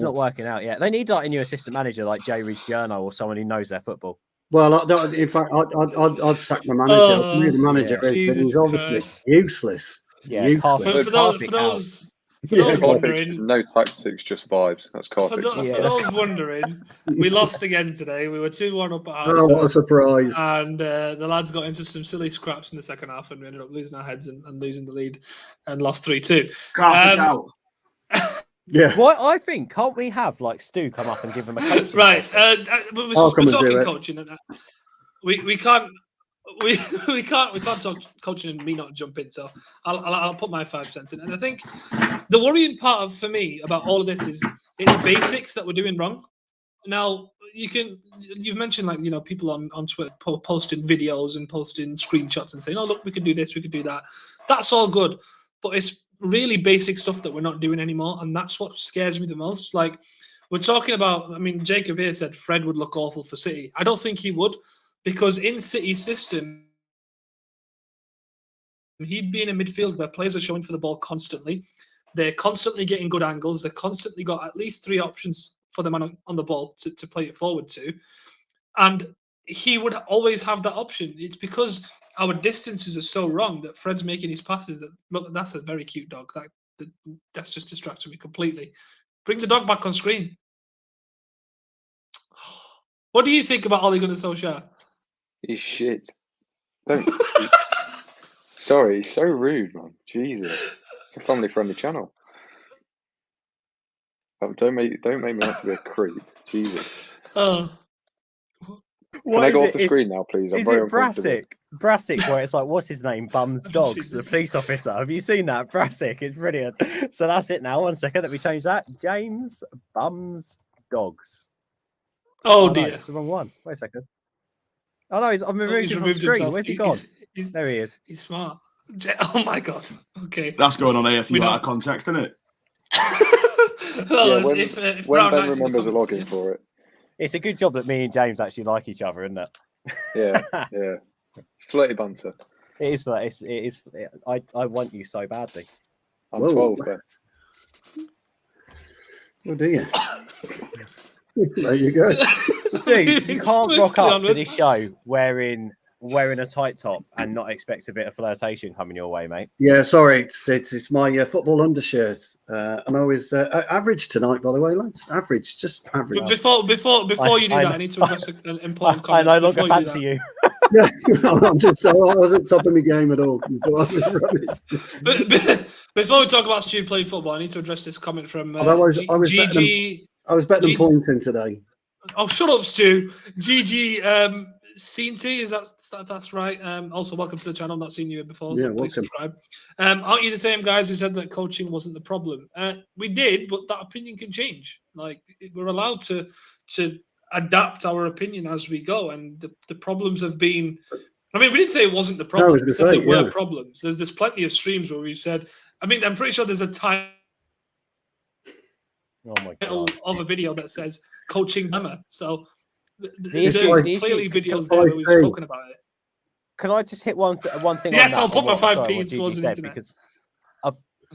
not working out yet. They need like a new assistant manager like Jay Rees-Journo or someone who knows their football. Well, in fact, I'd sack the manager. The manager is obviously useless. Yeah, for those wondering, no tactics, just vibes. That's Carthage. For those wondering, we lost again today. We were 2-1 up at half. Oh, what a surprise! And the lads got into some silly scraps in the second half, and we ended up losing our heads and losing the lead and lost 3-2. Carthage out. Yeah. What I think, can't we have like Stu come up and give him a coaching? Right. We're talking coaching, and we can't talk coaching and me not jump in. So I'll put my 5 cents in. And I think the worrying part for me about all of this is it's basics that we're doing wrong. Now you've mentioned like people on Twitter posting videos and posting screenshots and saying, oh look, we could do this, we could do that. That's all good, but it's really basic stuff that we're not doing anymore, and that's what scares me the most. Like we're talking about, I mean, Jacob here said Fred would look awful for City. I don't think he would, because in City's system, he'd be in a midfield where players are showing for the ball constantly. They're constantly getting good angles. They've constantly got at least 3 options for the man on the ball to play it forward to, and he would always have that option. It's because our distances are so wrong that Fred's making his passes that, look, that's a very cute dog. That's just distracting me completely. Bring the dog back on screen. What do you think about Ole Gunnar Solskjaer? He's shit. Don't. Sorry, he's so rude, man. Jesus. It's a family-friendly channel. Don't make me out to be a creep. Jesus. Oh. Can I go off the screen now, please? Is it Brassic, where it's like, what's his name? Bums Dogs, the police officer. Have you seen that? Brassic, it's brilliant. So that's it now. 1 second, let me change that. James Bums Dogs. Oh dear. No, it's the wrong one. Wait a second. Oh no, I've removed him from the screen. Where's he gone? There he is. He's smart. Oh my god. Okay. That's going on AFU We out don't- of context, isn't it? Well, Yeah, if when Brown Ben Knight's in the remembers a comments, login for it. It's a good job that me and James actually like each other, isn't it? Yeah. Flirty banter. It is. It is. I want you so badly. I'm Whoa. 12, Ben. Oh dear. There you go. Dude, you can't Swiftly rock up to onwards. this show wearing a tight top and not expect a bit of flirtation coming your way, mate. Yeah, sorry, it's my football undershirt, and I was average tonight, by the way, lads. Average, just average. But before you do that, I need to address an important I comment. no longer before you do fancy that. you. Yeah, I wasn't top of my game at all. But I was rubbish. But before we talk about Stu playing football, I need to address this comment from I was GG. I was better than pointing today. Oh, shut up, Stu. GG Cinti, that's right. Also, welcome to the channel. Not seen you here before, so Yeah, please welcome. subscribe. Aren't you the same guys who said that coaching wasn't the problem? We did, but that opinion can change. Like, we're allowed to adapt our opinion as we go, and the problems have been. I mean, we didn't say it wasn't the I problem. was gonna We said say, there were yeah. problems. There's plenty of streams where we said. I mean, I'm pretty sure there's a title Oh my god. of a video that says coaching dilemma. So The there's issue- clearly videos there where we've spoken about it. Can I just hit one thing? Yes, on that, I'll put on my what- 5p sorry, what towards Gigi the said, internet. because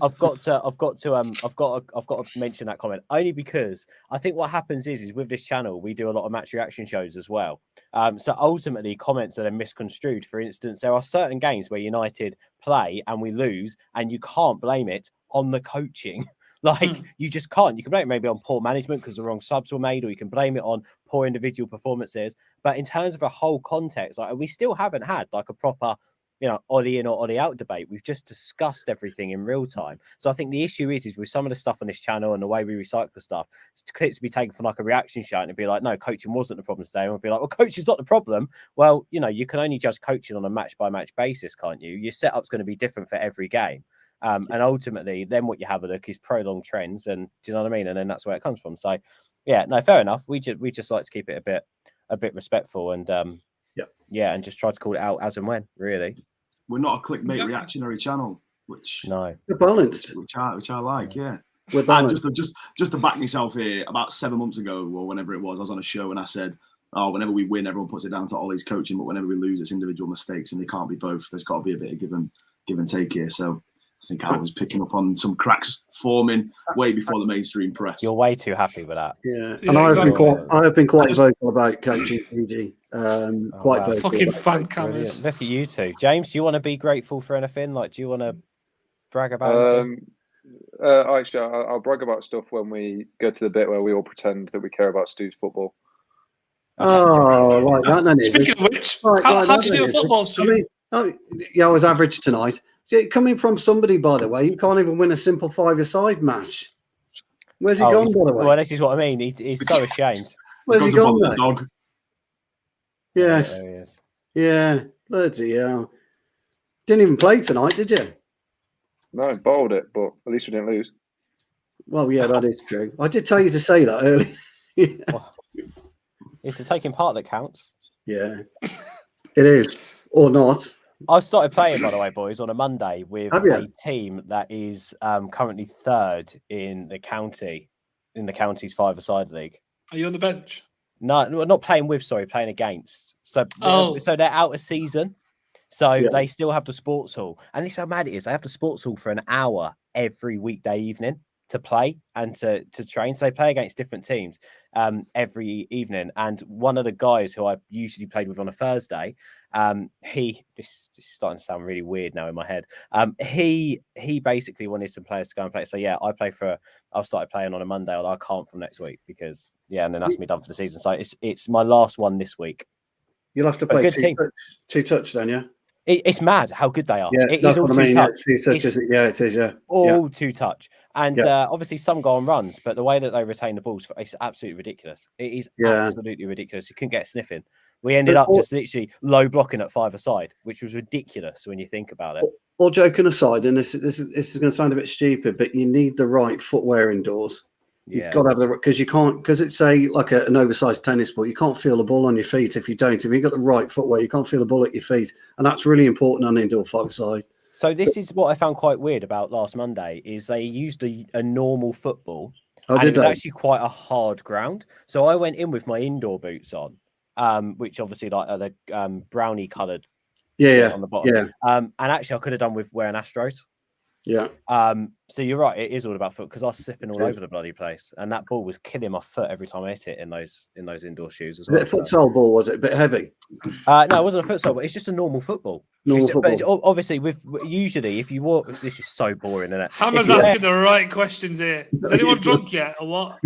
I've got to mention that comment only because I think what happens is with this channel we do a lot of match reaction shows as well. So ultimately comments are then misconstrued. For instance, there are certain games where United play and we lose, and you can't blame it on the coaching. Like you just can't. You can blame it maybe on poor management because the wrong subs were made, or you can blame it on poor individual performances. But in terms of a whole context, like we still haven't had like a proper, Ollie in or Ollie out debate. We've just discussed everything in real time. So I think the issue is with some of the stuff on this channel and the way we recycle stuff, clips to be taken from like a reaction show and it'd be like, no, coaching wasn't the problem today. And we'd be like, well, coaching's not the problem. Well, you can only judge coaching on a match by match basis, can't you? Your setup's going to be different for every game. And ultimately, then what you have a look is prolonged trends, and do you know what I mean? And then that's where it comes from. So, yeah, no, fair enough. We just like to keep it a bit respectful, and and just try to call it out as and when. Really, We're not a clickbait reactionary channel, which no, we're balanced. which I like. Yeah. We're And balanced. just to back myself here, about 7 months ago or whenever it was, I was on a show and I said, "Oh, whenever we win, everyone puts it down to Ollie's coaching, but whenever we lose, it's individual mistakes, and they can't be both. There's got to be a bit of give and take here." So I think I was picking up on some cracks forming way before the mainstream press. you're way too happy with that. Yeah, Yeah, and exactly. I have been quite vocal about coaching PG. Quite wow. vocal. Fucking about fan it. cameras. Brilliant. Look at you two, James. Do you want to be grateful for anything? Like, do you want to brag about anything? Actually, I'll brag about stuff when we go to the bit where we all pretend that we care about Stu's football. Oh, like that then, is it? Speaking of which, Right, how that did you then, do is at it? football, I Stu? mean, I was average tonight. See, coming from somebody, by the way, you can't even win a simple five-a-side match. Where's he gone, by the way? Well, this is what I mean. He's so ashamed. Where's he Gone to gone, bother the mate? dog. Yes. There he is. Yeah. Bloody hell. Didn't even play tonight, did you? No, bowled it, but at least we didn't lose. Well, yeah, that is true. I did tell you to say that earlier. It's the taking part that counts. Yeah. It is. Or not. I started playing, by the way, boys, on a Monday with Have you? a team that is currently third in the county's five-a-side league. Are you on the bench? No, not playing with, sorry, playing against. So they're out of season. So they still have the sports hall. And this is how mad it is. They have the sports hall for an hour every weekday evening to play and to train. So they play against different teams every evening. And one of the guys who I usually played with on a Thursday, this is starting to sound really weird now in my head. He basically wanted some players to go and play. So yeah, I've started playing on a Monday, although I can't from next week because and then that's me done for the season. So it's my last one this week. You'll have to But play good team. two touch then, yeah? It's mad how good they are. Yeah, It that's is all what I mean. two Yeah, touch. two touch, It's is it? Yeah, it is, yeah. all two touch. And Yeah. obviously some go on runs, but the way that they retain the balls, it's absolutely ridiculous. It is absolutely ridiculous. You couldn't get sniffing. We ended up just literally low blocking at five-a-side, which was ridiculous when you think about it. All joking aside, and this is going to sound a bit stupid, but you need the right footwear indoors. You've got to have because you can't, because it's like an oversized tennis ball. You can't feel the ball on your feet if you don't. If you've got the right footwear, you can't feel the ball at your feet, and that's really important on indoor five-a-side. So this is what I found quite weird about last Monday is they used a normal football, and it was actually quite a hard ground. So I went in with my indoor boots on, which obviously like are the brownie coloured, on the bottom. Yeah. And actually, I could have done with wearing Astros. Yeah. So you're right. It is all about foot because I was slipping all over the bloody place, and that ball was killing my foot every time I hit it in those indoor shoes as well. Was it a futsal ball? Was it a bit heavy? No, it wasn't a futsal, but it's just a normal football. Football. But obviously, usually if you walk, this is so boring, isn't it? Hammer's asking the right questions here. Is anyone drunk yet, or what?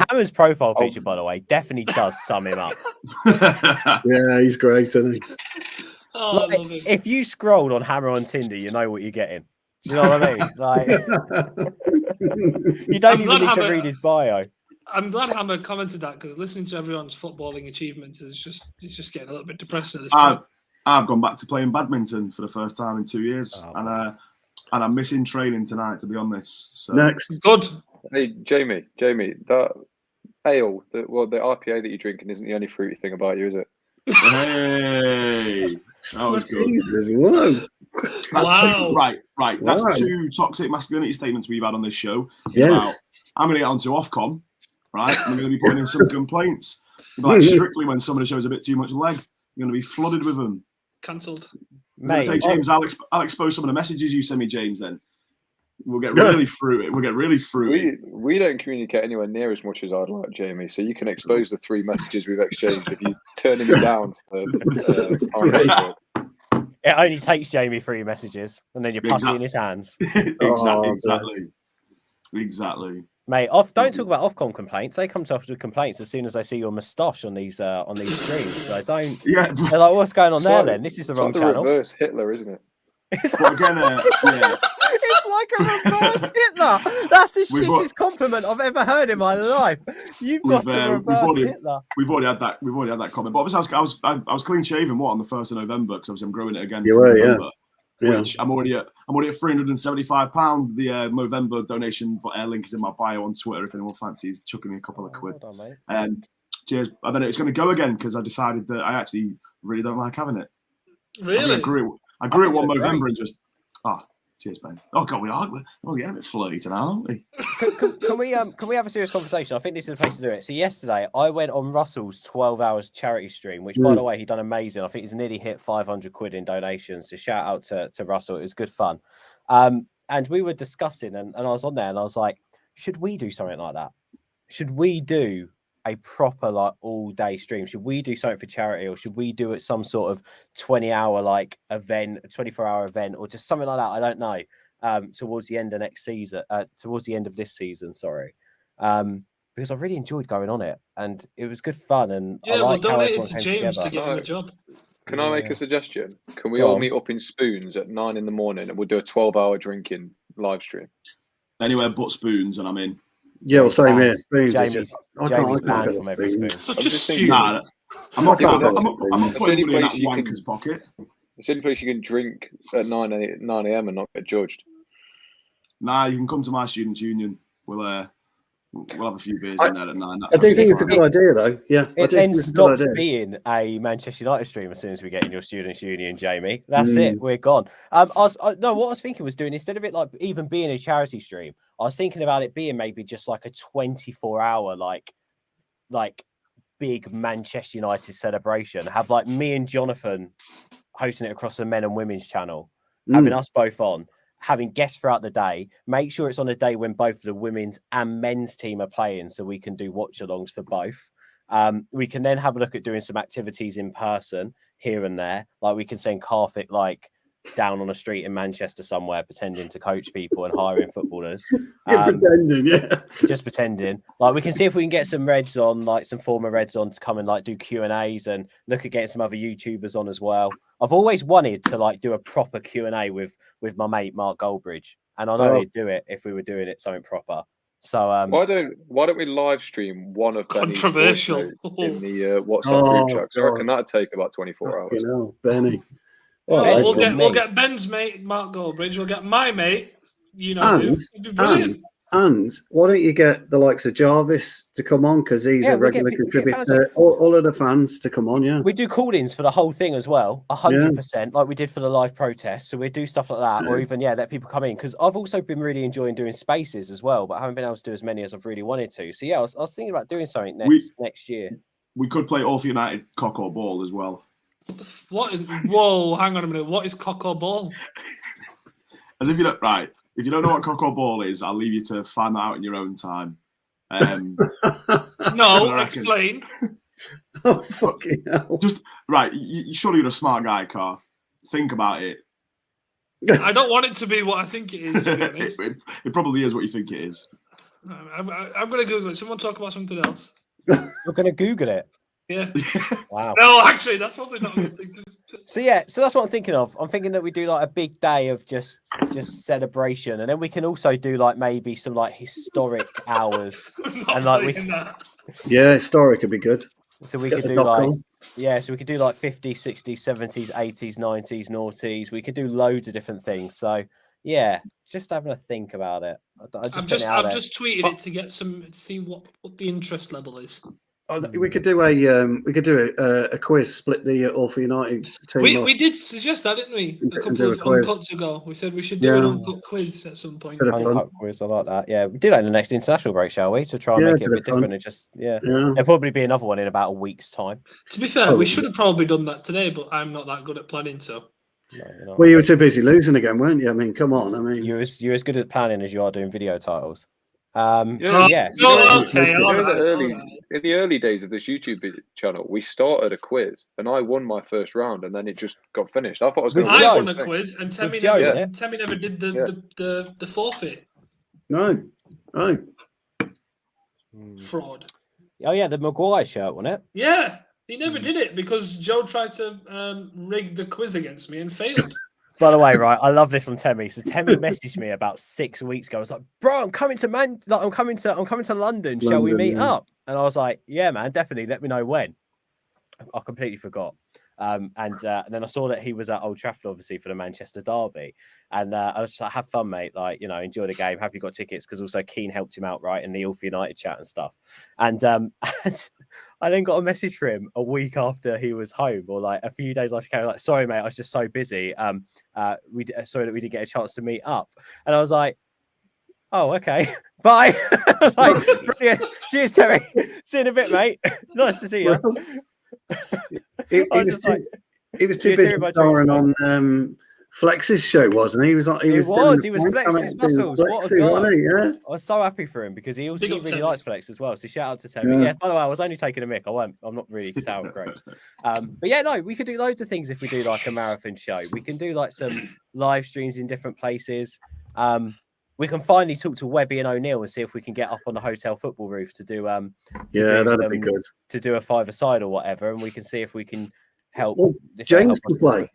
Hammer's profile picture, by the way, definitely does sum him up. Yeah, he's great, isn't he? Oh, I love him. If you scrolled on Hammer on Tinder, you know what you're getting. You know what I mean? Like, you don't even need to read his bio. I'm glad Hammer commented that because listening to everyone's footballing achievements is just getting a little bit depressing at this point. I've gone back to playing badminton for the first time in 2 years, and I'm missing training tonight, to be honest. So. Next, good. Hey, Jamie, that ale, the IPA that you're drinking isn't the only fruity thing about you, is it? Hey, that was good. Jesus, whoa. That's right. That's Wow. 2 toxic masculinity statements we've had on this show. Yes. Now, I'm going to get onto Ofcom, right? I'm going to be putting in some complaints. Like strictly when somebody shows a bit too much leg, you're going to be flooded with them. Cancelled. Mate, Say, James, I'll expose some of the messages you send me, James. Then we'll get really through it. We'll get really through it. We don't communicate anywhere near as much as I'd like, Jamie. So you can expose the 3 messages we've exchanged if you turning me down. It only takes Jamie 3 messages, and then you're putty in his hands. Exactly. Mate, don't talk about Ofcom complaints. They come to us with complaints as soon as they see your moustache on these streams. So don't. Yeah. They're like, what's going on there? Then this is the wrong channel. Reverse Hitler, isn't it? It's But again, it's like a reverse Hitler. That's the shittest compliment I've ever heard in my life. You've got a reverse Hitler. We've already had that. We've already had that comment. But obviously, I was clean shaven. On the 1st of November because obviously I'm growing it again. You were, November, yeah. Which I'm already at £375. The Movember donation link is in my bio on Twitter. If anyone fancies chucking me a couple of quid. Well done, mate. Cheers. And then it's going to go again because I decided that I actually really don't like having it. Really? I grew it one November and just cheers, Ben. Oh God, we're getting a bit flirty tonight, aren't we? Can we have a serious conversation? I think this is the place to do it. So yesterday I went on Russell's 12 hours charity stream, which by the way he done amazing. I think he's nearly hit 500 quid in donations. So shout out to Russell. It was good fun. And we were discussing, and I was on there, and I was like, should we do something like that? Should we do a proper like all day stream? Should we do something for charity, or should we do it some sort of 20-hour like event, a 24-hour event, or just something like that? I don't know. Towards the end of next season, towards the end of this season, sorry. Because I really enjoyed going on it, and it was good fun. And we'll donate it to James to give him a job. Can I make a suggestion? Can we all meet up in Spoons at 9 in the morning, and we'll do a 12-hour drinking live stream? Anywhere but Spoons, and I'm in. Yeah, well, same here. Spoons. Jamie's banned from every spoon. Such a stupid. I'm not putting It's the only money in that place you wanker's can- pocket. It's the only place you can drink at 9 a.m. and not get judged. Nah, you can come to my students' union. We'll have a few beers in there at 9. I do think it's a good idea, though. Yeah, It then stops being a Manchester United stream as soon as we get in your students' union, Jamie. That's it. We're gone. What I was thinking was doing, instead of it like even being a charity stream, I was thinking about it being maybe just like a 24-hour like big Manchester United celebration. Have like me and Jonathan hosting it across the men and women's channel, having us both on, having guests throughout the day. Make sure it's on a day when both the women's and men's team are playing, so we can do watch-alongs for both. We can then have a look at doing some activities in person here and there. Like we can send Carthik like down on a street in Manchester somewhere, pretending to coach people and hiring footballers. Just pretending. Like we can see if we can get some Reds on, like some former Reds on, to come and like do Q&As and look at getting some other YouTubers on as well. I've always wanted to like do a proper Q&A with my mate Mark Goldbridge, and I know he'd do it if we were doing it something proper. So why don't we live stream one of Benny's controversial in the WhatsApp group chat? So I reckon that'd take about 24 hours. Benny. We'll get Ben's mate Mark Goldbridge. We'll get my mate. You know, it'd be brilliant. And why don't you get the likes of Jarvis to come on, because he's a regular contributor. All of the fans to come on, yeah. We do call-ins for the whole thing as well, 100%, like we did for the live protest. So we do stuff like that, or even let people come in. Because I've also been really enjoying doing spaces as well, but I haven't been able to do as many as I've really wanted to. So yeah, I was thinking about doing something next year. We could play All for United cock or ball as well. What is? Whoa, hang on a minute. What is cock or ball? As if you don't right. If you don't know what cock or ball is, I'll leave you to find that out in your own time. No, explain. Oh, fucking hell. Just, right, surely you're a smart guy, Carl. Think about it. I don't want it to be what I think it is, to be honest. It probably is what you think it is. I'm going to Google it. Someone talk about something else. You're going to Google it? Yeah. Wow. No, actually, that's probably not a good thing to... So that's what I'm thinking of. I'm thinking that we do like a big day of just celebration, and then we can also do like maybe some like historic hours. And like historic would be good. So we could do like so we could do like 50s, 60s, 70s, 80s, 90s, noughties. We could do loads of different things. So yeah, just having a think about it. I've just tweeted it to get to see what the interest level is. We could do a quiz, split the All for United team. We did suggest that, didn't we? A couple of Uncuts ago. We said we should do an Uncut quiz at some point. Uncut quiz, I like that. Yeah, we do that in the next international break, shall we? To try and make it a bit different. And just there'll probably be another one in about a week's time. To be fair, we should have probably done that today, but I'm not that good at planning, so. No, well, you were too busy losing again, weren't you? I mean, come on. I mean, you're as good at planning as you are doing video titles. In the early days of this YouTube channel, we started a quiz, and I won my first round, and then it just got finished. I thought I was going to. I won a quiz, and Temi never did the forfeit. No. Fraud. Oh yeah, the Maguire shirt, wasn't it? Yeah, he never did it because Joe tried to rig the quiz against me and failed. By the way, right, I love this from Temi. So Temi messaged me about 6 weeks ago. I was like, "Bro, I'm coming to London. Shall we meet up?" And I was like, "Yeah, man, definitely. Let me know when." I completely forgot. And then I saw that he was at Old Trafford, obviously, for the Manchester derby. And I was like, "Have fun, mate. Like, enjoy the game. Have you got tickets?" Because also Keane helped him out, right, in the All for United chat and stuff. And I then got a message for him a week after he was home, or like a few days after he came. Like, "Sorry, mate, I was just so busy. Sorry that we didn't get a chance to meet up." And I was like, "Oh, okay, bye." I was like, "Brilliant. Cheers, Terry. See you in a bit, mate. Nice to see you." He was too busy starring on Flex's show, wasn't he? He was flexing his muscles. What a guy. Yeah. I was so happy for him because he really likes Flex as well. So shout out to Terry. Yeah, by the way, I was only taking a mick. I'm not really sour grapes. But yeah, no, we could do loads of things if we do like a marathon show. We can do like some live streams in different places. We can finally talk to Webby and O'Neill and see if we can get up on the hotel football roof to do that'd be good. To do a five-a-side or whatever, and we can see if we can help. Well, James can play,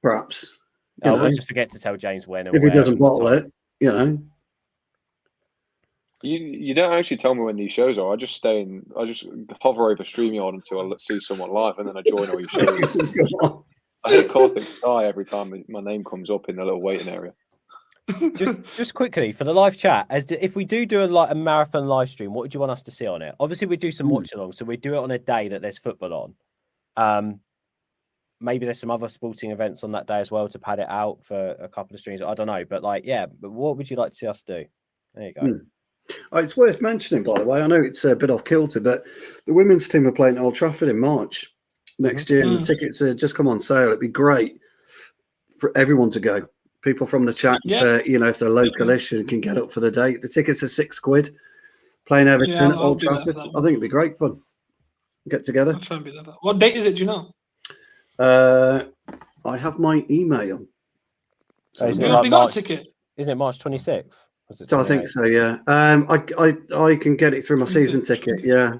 perhaps. We'll just forget to tell James when. If he doesn't bottle it, You don't actually tell me when these shows are. I just hover over StreamYard until I see someone live, and then I join all your shows. I hit Corthic Sky every time my name comes up in the little waiting area. just quickly for the live chat, if we do a marathon live stream, what would you want us to see on it? Obviously, we do some watch along, so we do it on a day that there's football on. Maybe there's some other sporting events on that day as well to pad it out for a couple of streams. I don't know, but but what would you like to see us do? There you go. It's worth mentioning, by the way. I know it's a bit off kilter, but the women's team are playing at Old Trafford in March next year. The tickets just come on sale. It'd be great for everyone to go. People from the chat, if they're localish and can get up for the date. The tickets are £6. Playing Everton at Old Trafford. I think it'd be great fun. Get together. I'll try and be there. What date is it? Do you know? I have my email. So you got a ticket? Isn't it March 26th? I think so. Yeah. I can get it through my season ticket. Yeah.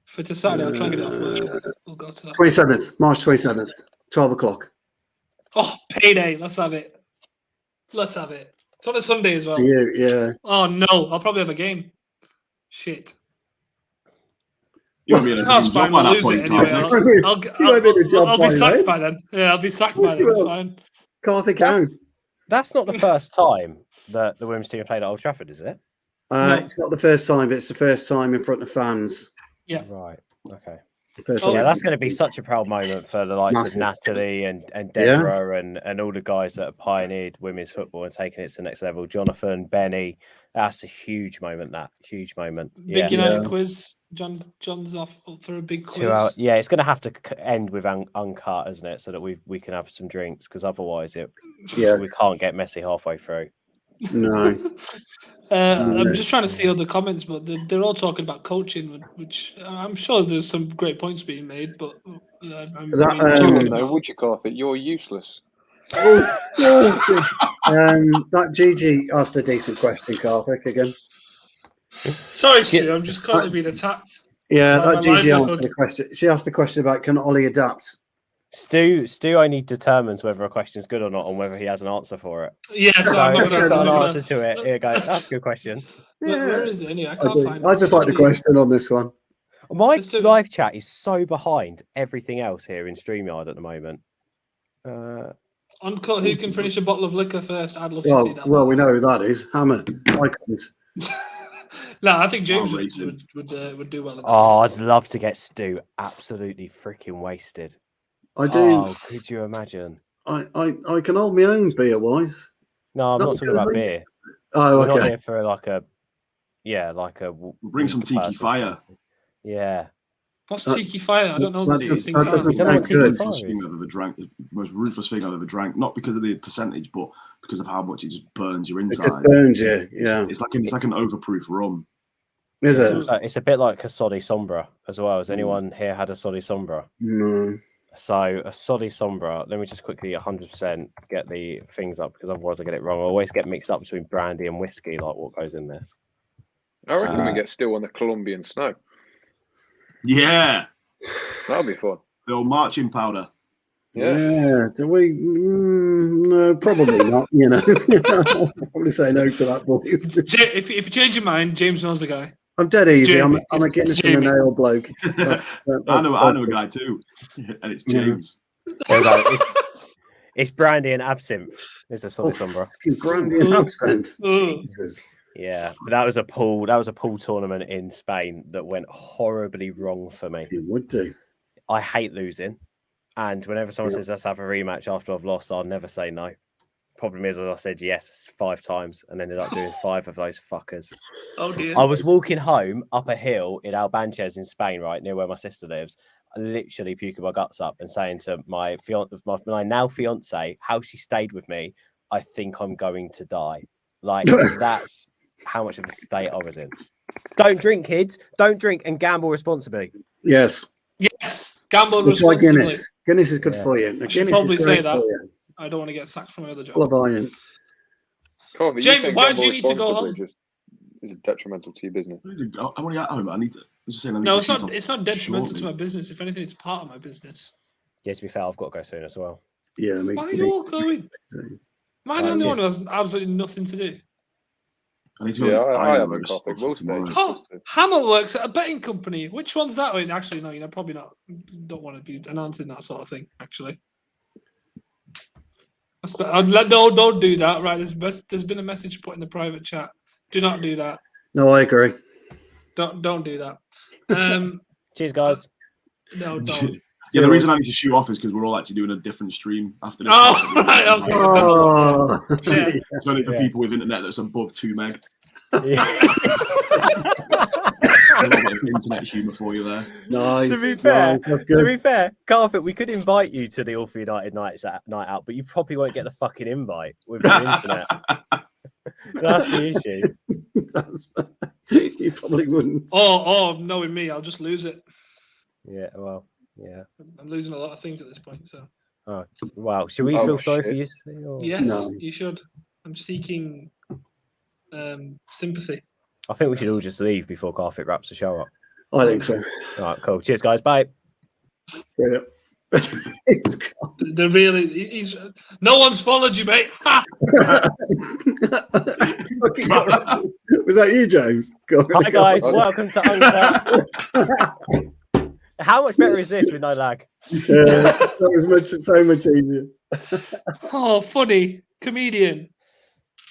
If it's a Saturday, I'll try and get it off. We'll go to that. 27th, March 27th, 12 o'clock. Oh, payday. Let's have it. It's on a Sunday as well. Yeah. Oh, no. I'll probably have a game. Shit. That's fine. We'll lose it anyway. I'll be sacked by then. Yeah, I'll be sacked by then. It's fine. Carthic House. That's not the first time that the women's team played at Old Trafford, is it? No. It's not the first time, but it's the first time in front of fans. Yeah. Right. Okay. Oh, Yeah, that's going to be such a proud moment for the likes Massive. of Natalie and Deborah and all the guys that have pioneered women's football and taken it to the next level. Jonathan, Benny, that's a huge moment. Huge moment. Big United quiz. John's off for a big quiz. 2 hours. Yeah, it's going to have to end with Uncut, isn't it? So that we can have some drinks, because otherwise we can't get messy halfway through. No. I'm just trying to see other comments, but they're all talking about coaching, which I'm sure there's some great points being made. But would you, Carthy? You're useless. That Gigi asked a decent question, Karthik, again. Sorry, Stu, I'm just currently being attacked. Yeah, that Gigi answered the question. She asked the question about can Ollie adapt? Stu only determines whether a question is good or not, and whether he has an answer for it. Yeah, so I'm not he's got an answer to it. Here goes. That's a good question. Where is it anyway? I can't find it. I just like the question on this one. My live chat is so behind everything else here in StreamYard at the moment. Uncut, who can finish a bottle of liquor first? I'd love to see that. Well, we know who that is. Hammer. I couldn't. No, I think James would do well. I'd love to get Stu absolutely freaking wasted. I do. Oh, could you imagine? I can hold my own beer wise. No, I'm not talking about beer. Oh, okay. We're not here for like a bring some tiki fire. Yeah. What's tiki fire? I don't know what these things are. The most ruthless thing I've ever drank. Not because of the percentage, but because of how much it just burns your inside. It just burns you. Yeah. It's like an overproof rum. Is it? It's a bit like a Soddy Sombra as well. Has anyone here had a Soddy Sombra? No. So a Soddy Sombra, let me just quickly 100% get the things up, because otherwise I get it wrong. I always get mixed up between brandy and whiskey, like what goes in this. I reckon we get still on the Colombian snow. Yeah. That'll be fun. The old marching powder. Yeah. Do we? No, probably not. You know, I'll probably say no to that, boys. If you change your mind, James knows the guy. I'm dead easy. Jamie. I'm a Guinness and a nail bloke. I know a guy too, and it's James. It's brandy and absinthe. It's a Soddy Sombra. Brandy and absinthe. Jesus. Yeah, but that was a pool tournament in Spain that went horribly wrong for me. It would do. I hate losing, and whenever someone says let's have a rematch after I've lost, I'll never say no. Problem is, I said yes 5 times and ended up doing 5 of those fuckers. Oh dear. I was walking home up a hill in Albanches in Spain, right near where my sister lives, literally puking my guts up and saying to my now fiance, how she stayed with me, I think I'm going to die. Like, that's how much of a state I was in. Don't drink, kids. Don't drink, and gamble responsibly. Yes. Gamble responsibly. Guinness. Guinness is good for you. I should probably say that. I don't want to get sacked from my other job. Full of iron. Jamie, why do you need to go home? Is it detrimental to your business? I want to get home. I need to. No, it's not detrimental to my business. If anything, it's part of my business. Yeah, to be fair, I've got to go soon as well. Yeah. Why are you all going? Am I the only one who has absolutely nothing to do? I have a topic. We'll stay. Hammer works at a betting company. Which one's that? I mean, actually, no, probably not. Don't want to be announcing that sort of thing, actually. No, don't do that. Right, there's been a message put in the private chat. Do not do that. No, I agree. Don't do that. Cheers, guys. No, don't. Yeah, the reason I need to shoot off is because we're all actually doing a different stream after this. Oh, right, okay. Yeah. It's only for people with internet that's above 2 meg. Yeah. A little bit of internet humour for you there. Nice. To be fair, Carfit, we could invite you to the All for United night out, but you probably won't get the fucking invite with your internet. That's the issue. You probably wouldn't. Oh, knowing me, I'll just lose it. Yeah, well, yeah. I'm losing a lot of things at this point, so. Oh, wow. Should we feel sorry for you? Or... Yes, no. You should. I'm seeking sympathy. I think we should all just leave before Carfit wraps the show up. I think so. All right, cool. Cheers, guys. Bye. Yeah. They're really. No one's followed you, mate. Was that you, James? Hi, guys. Welcome to Uncut. How much better is this with no lag? That was so much easier. Oh, funny. comedian.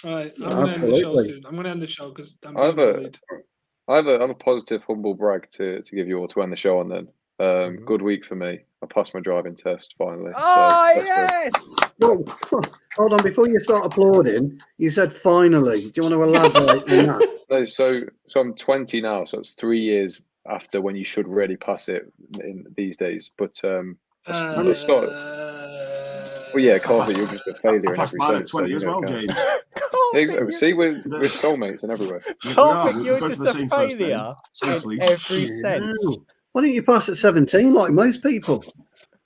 Right, I'm going to end the show Absolutely. soon. I'm going to end the show because I'm I have being a- bullied. I have a positive, humble brag to give you all to end the show on then. Good week for me. I passed my driving test finally. Oh, so that's good. yes! Well, hold on. Before you start applauding, you said finally. Do you want to elaborate on that? No, so I'm 20 now, so it's 3 years after when you should really pass it in these days. But I started. Well, yeah, Carver, you're just a failure I in passed every mine at sense. 20 so as you know, well, Carver. James. Exactly. See, we're soulmates and everywhere. Carving, We you're go just for the a same first name. failure Same in fleece. every sense. Why didn't you pass at 17 like most people?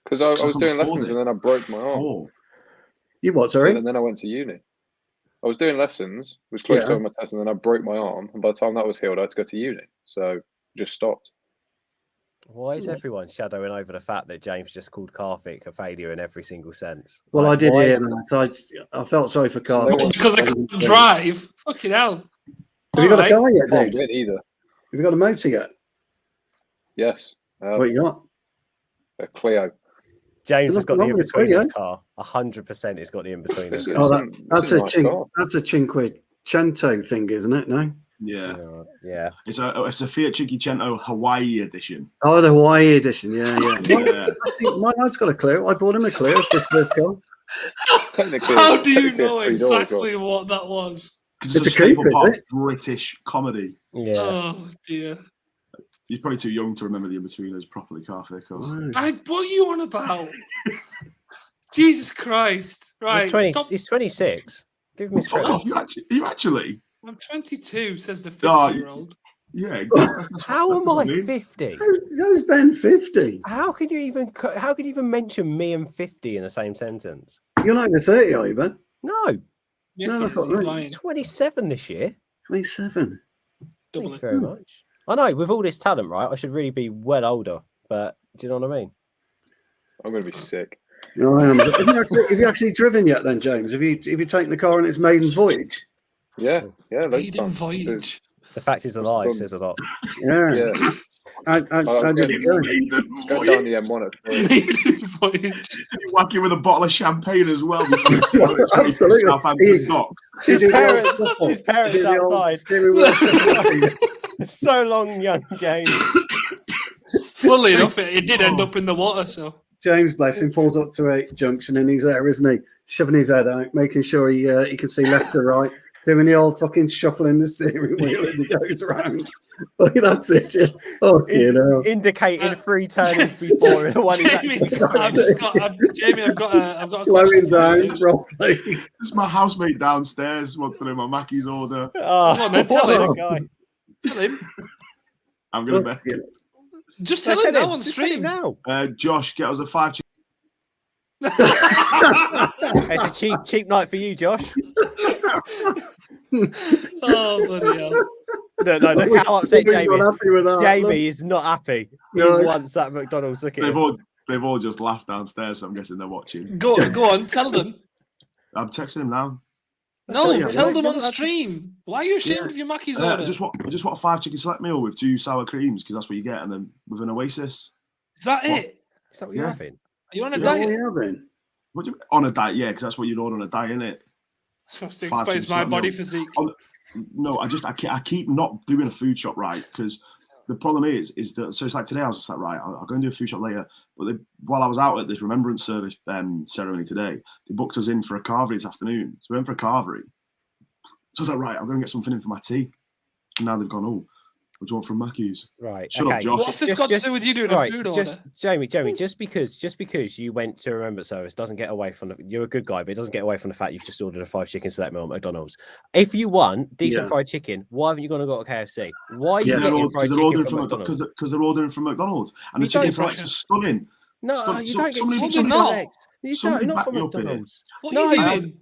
Because I was couldn't doing afford lessons it. and then I broke my arm. Oh, You what, sorry? And then I went to uni. I was doing lessons, was close to having my test, and then I broke my arm. And by the time that was healed, I had to go to uni. So just stopped. Why is everyone shadowing over the fact that James just called Karthik a failure in every single sense? Well, Like, I did why hear is- that. I felt sorry for Carl. No one- Because I couldn't drive. Fucking hell. Have you got a Alright. car yet, Can't dude? win either. Have you got a motor yet? Yes. What you got? A Clio. James has There's got the nothing wrong with in-betweeners Clio. car. 100% he's got the in-betweeners This car. is- Oh, that's a a nice car. Cinquecento thing, isn't it? No. yeah. Yeah. It's a Fiat Cinquecento Hawaii edition. Oh, the Hawaii edition. Yeah. Yeah. My lad's got a Clio. I bought him a Clio. Just for his car. Technically, How do you technically a know 3-door as well. exactly what that was? It's It's a a coupe, staple part is of British comedy. Yeah. Oh dear. You're probably too young to remember the in-betweeners properly, Carthik. Or... What are you on about? Jesus Christ! Right, stop. He's 26. Give me Fuck credit. off! You actually? I'm 22. Says the Oh, 50-year-old. Yeah. That's How that's am what I mean. 50? How's Ben 50? How can you even mention me and 50 in the same sentence? You're not over 30, are you, Ben? No, Yes, No, he that's is. not He's right. lying. 27 this year. 27. Double Thank it. you very much. I know, with all this talent, right? I should really be well older, but do you know what I mean? I'm going to be sick. No, I am. Have you actually driven yet, then, James? Have you taken the car on its maiden voyage? Yeah. Loads of Maiden time. voyage. The fact he's alive says a lot. Yeah. Yeah. How did it go? Just go down the M1 at 3. Maiden voyage. Did you whack him with a bottle of champagne as well? Before you see it? Absolutely. Southampton docks. His Did parents the old outside. steering wheel- So long, young James. Funnily enough, it did end up in the water. So James, bless him, pulls up to a junction and he's there, isn't he? Shoving his head out, making sure he can see left to right, doing the old fucking shuffling the steering wheel as he goes around. But that's it. Yeah. Oh, you know. Indicating 3 turnings before in the one he's Jamie, actually Jamie, I've got a Slowing question for down you. properly. This is my housemate downstairs wants to know my Mackey's order. Oh, Come on then, tell what him. a guy. Tell him. I'm gonna bet. Just tell him now on Just tell him stream. now. Josh, get us a 5 chicken. It's a cheap night for you, Josh. Oh bloody hell! No, look how upset He's Jamie not is. happy with that. Jamie is not happy. He No. wants that McDonald's. Look at him. They've all just laughed downstairs, so I'm guessing they're watching. Go on, tell them. I'm texting him now. No, you, tell right? them on stream. Why are you ashamed of your Mackey's order? I just want a 5 chicken select meal with 2 sour creams because that's what you get, and then with an Oasis. Is that it? Is that what you're Yeah. having? Are you on a Is that what diet? you're having? What do you on a diet? Yeah, because that's what you'd order on a diet, innit? Supposed to 5 explains chicken my select body meal. physique. No, I keep not doing a food shop right because the problem is that so it's like today I was just like right I'll go and do a food shop later, but while I was out at this remembrance service ceremony today, they booked us in for a carvery this afternoon, so we went for a carvery. So I was like right, I'm going to get something in for my tea, and now they've gone, oh, what do you want from Mackey's? Right. Shut up, Josh. What's this got to do with you doing a food order? Jamie, just because you went to remembrance service doesn't get away from you're a good guy, but it doesn't get away from the fact you've just ordered a 5 chicken select meal at McDonald's. If you want decent fried chicken, why haven't you gone and got a KFC? Why are you getting fried chicken from McDonald's? Because they're ordering from McDonald's, and the chicken selects is stunning. No, you don't get somebody- chicken somebody- selects. You somebody don't, not from back me up here. McDonald's. What No, are you I doing?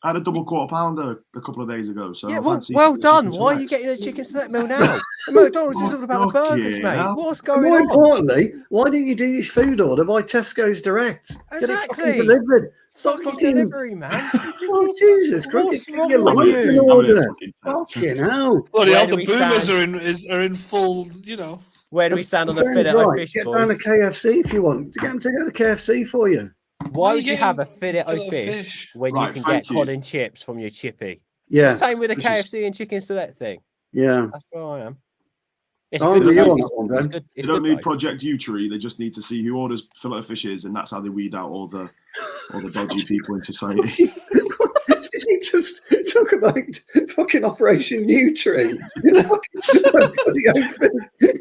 I had a double quarter pounder a couple of days ago. So Yeah, I well fancy done. chicken Why are you selects. getting a chicken select meal now? McDonald's is all about the Fucking burgers, mate. hell. What's And going more on? importantly, why didn't you do your food order by Tesco's Direct? Get it Exactly. fucking delivered. Stop fucking- delivery, man. Oh, Jesus Christ. What's Get wrong your with life you? in I'm order. gonna fucking text. Fucking hell. Bloody Where hell, do the we boomers stand? are in full, you know. Where do we stand on the Ben's fillet of right. fish, Get boys? down to KFC if you want. Get them to go to KFC for you. Why are would you getting have a fillet fillet of of fish fish? when Right, you can thank get you. cod and chips from your chippy? Yeah, Same with the This is- KFC and chicken select thing. yeah. That's where I am. It's I'm good. with you though. on It's, that one, it's Ben. good. They It's don't good. need though. Project Utri. They just need to see who orders fillet of fishes, and that's how they weed out all the dodgy people in society. Did you just talk about fucking Operation Nutri?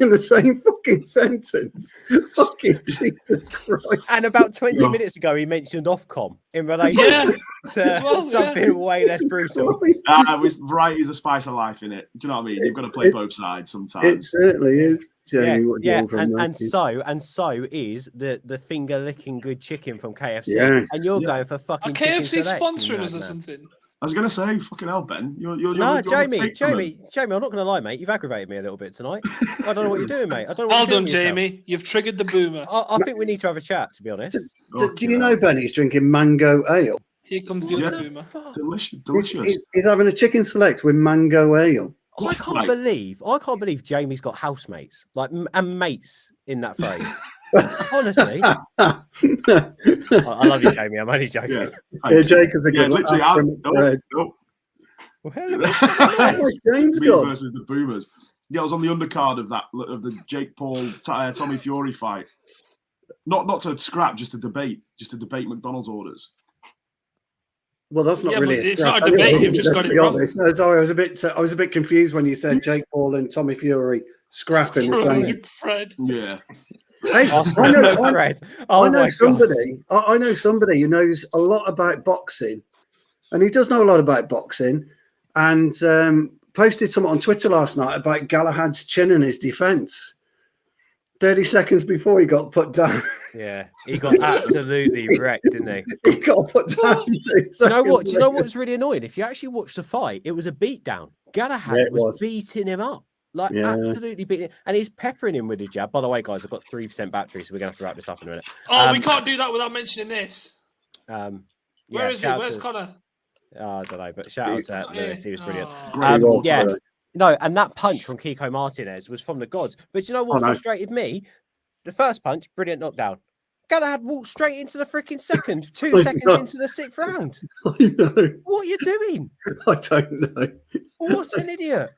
In the same fucking sentence. Fucking Jesus Christ. And about 20 No. minutes ago, he mentioned Ofcom in relation Yeah, to as well, something way less brutal. Variety is the spice of life, in it. Do you know what I mean? You've got to play both sides It sometimes. certainly is. Jamie, what do you Yeah, want from and that? so is the finger licking good chicken from KFC. Yes. And you're Yeah. going for Are fucking chicken KFC select, you sponsoring us or madman. something? I was gonna say, fucking hell, Ben. You're No, on the take from him. Jamie, I'm not going to lie, mate. You've aggravated me a little bit tonight. I don't know what you're doing, mate. I don't know what Well you're doing done, with yourself. Jamie. You've triggered the boomer. I think we need to have a chat, to be honest. Do you know Benny's drinking mango ale? Here comes the Yeah. other boomer. Fuck? Delicious. He's having a chicken select with mango ale. I can't believe Jamie's got housemates, like and mates in that phrase. Honestly, I love you, Jamie. I'm only joking. Yeah. Yeah, Jacob's a Yeah, good literally. one. Well, James Me gone. versus the Boomers. Yeah, I was on the undercard of the Jake Paul Tommy Fury fight. Not to scrap, just to debate McDonald's orders. Well, that's not Yeah, really. but it's not a debate, you've just got it wrong. No, sorry, I was a bit confused when you said Jake Paul and Tommy Fury scrapping the same. Fred. Yeah. Hey, Oh, I know Fred. Oh I know my somebody. I know somebody who knows a lot about boxing, and he does know a lot about boxing, and posted something on Twitter last night about Galahad's chin in his defence. 30 seconds before he got put down. Yeah, he got absolutely wrecked, didn't he? He got put down. Do you know what? Do you know what's really annoying? If you actually watch the fight, it was a beatdown. Galahad was beating him up. Like absolutely beating, and he's peppering him with a jab. By the way, guys, I've got 3% battery, so we're gonna have to wrap this up in a minute. Oh, we can't do that without mentioning this. Where is he? Where's Connor? I don't know, but shout out to Lewis, he was brilliant. Yeah. No, and that punch from Kiko Martinez was from the gods. But you know what frustrated me? The first punch, brilliant knockdown. Galahad walked straight into the freaking second, 2 seconds into the 6th round. I know. What are you doing? I don't know. What's an idiot?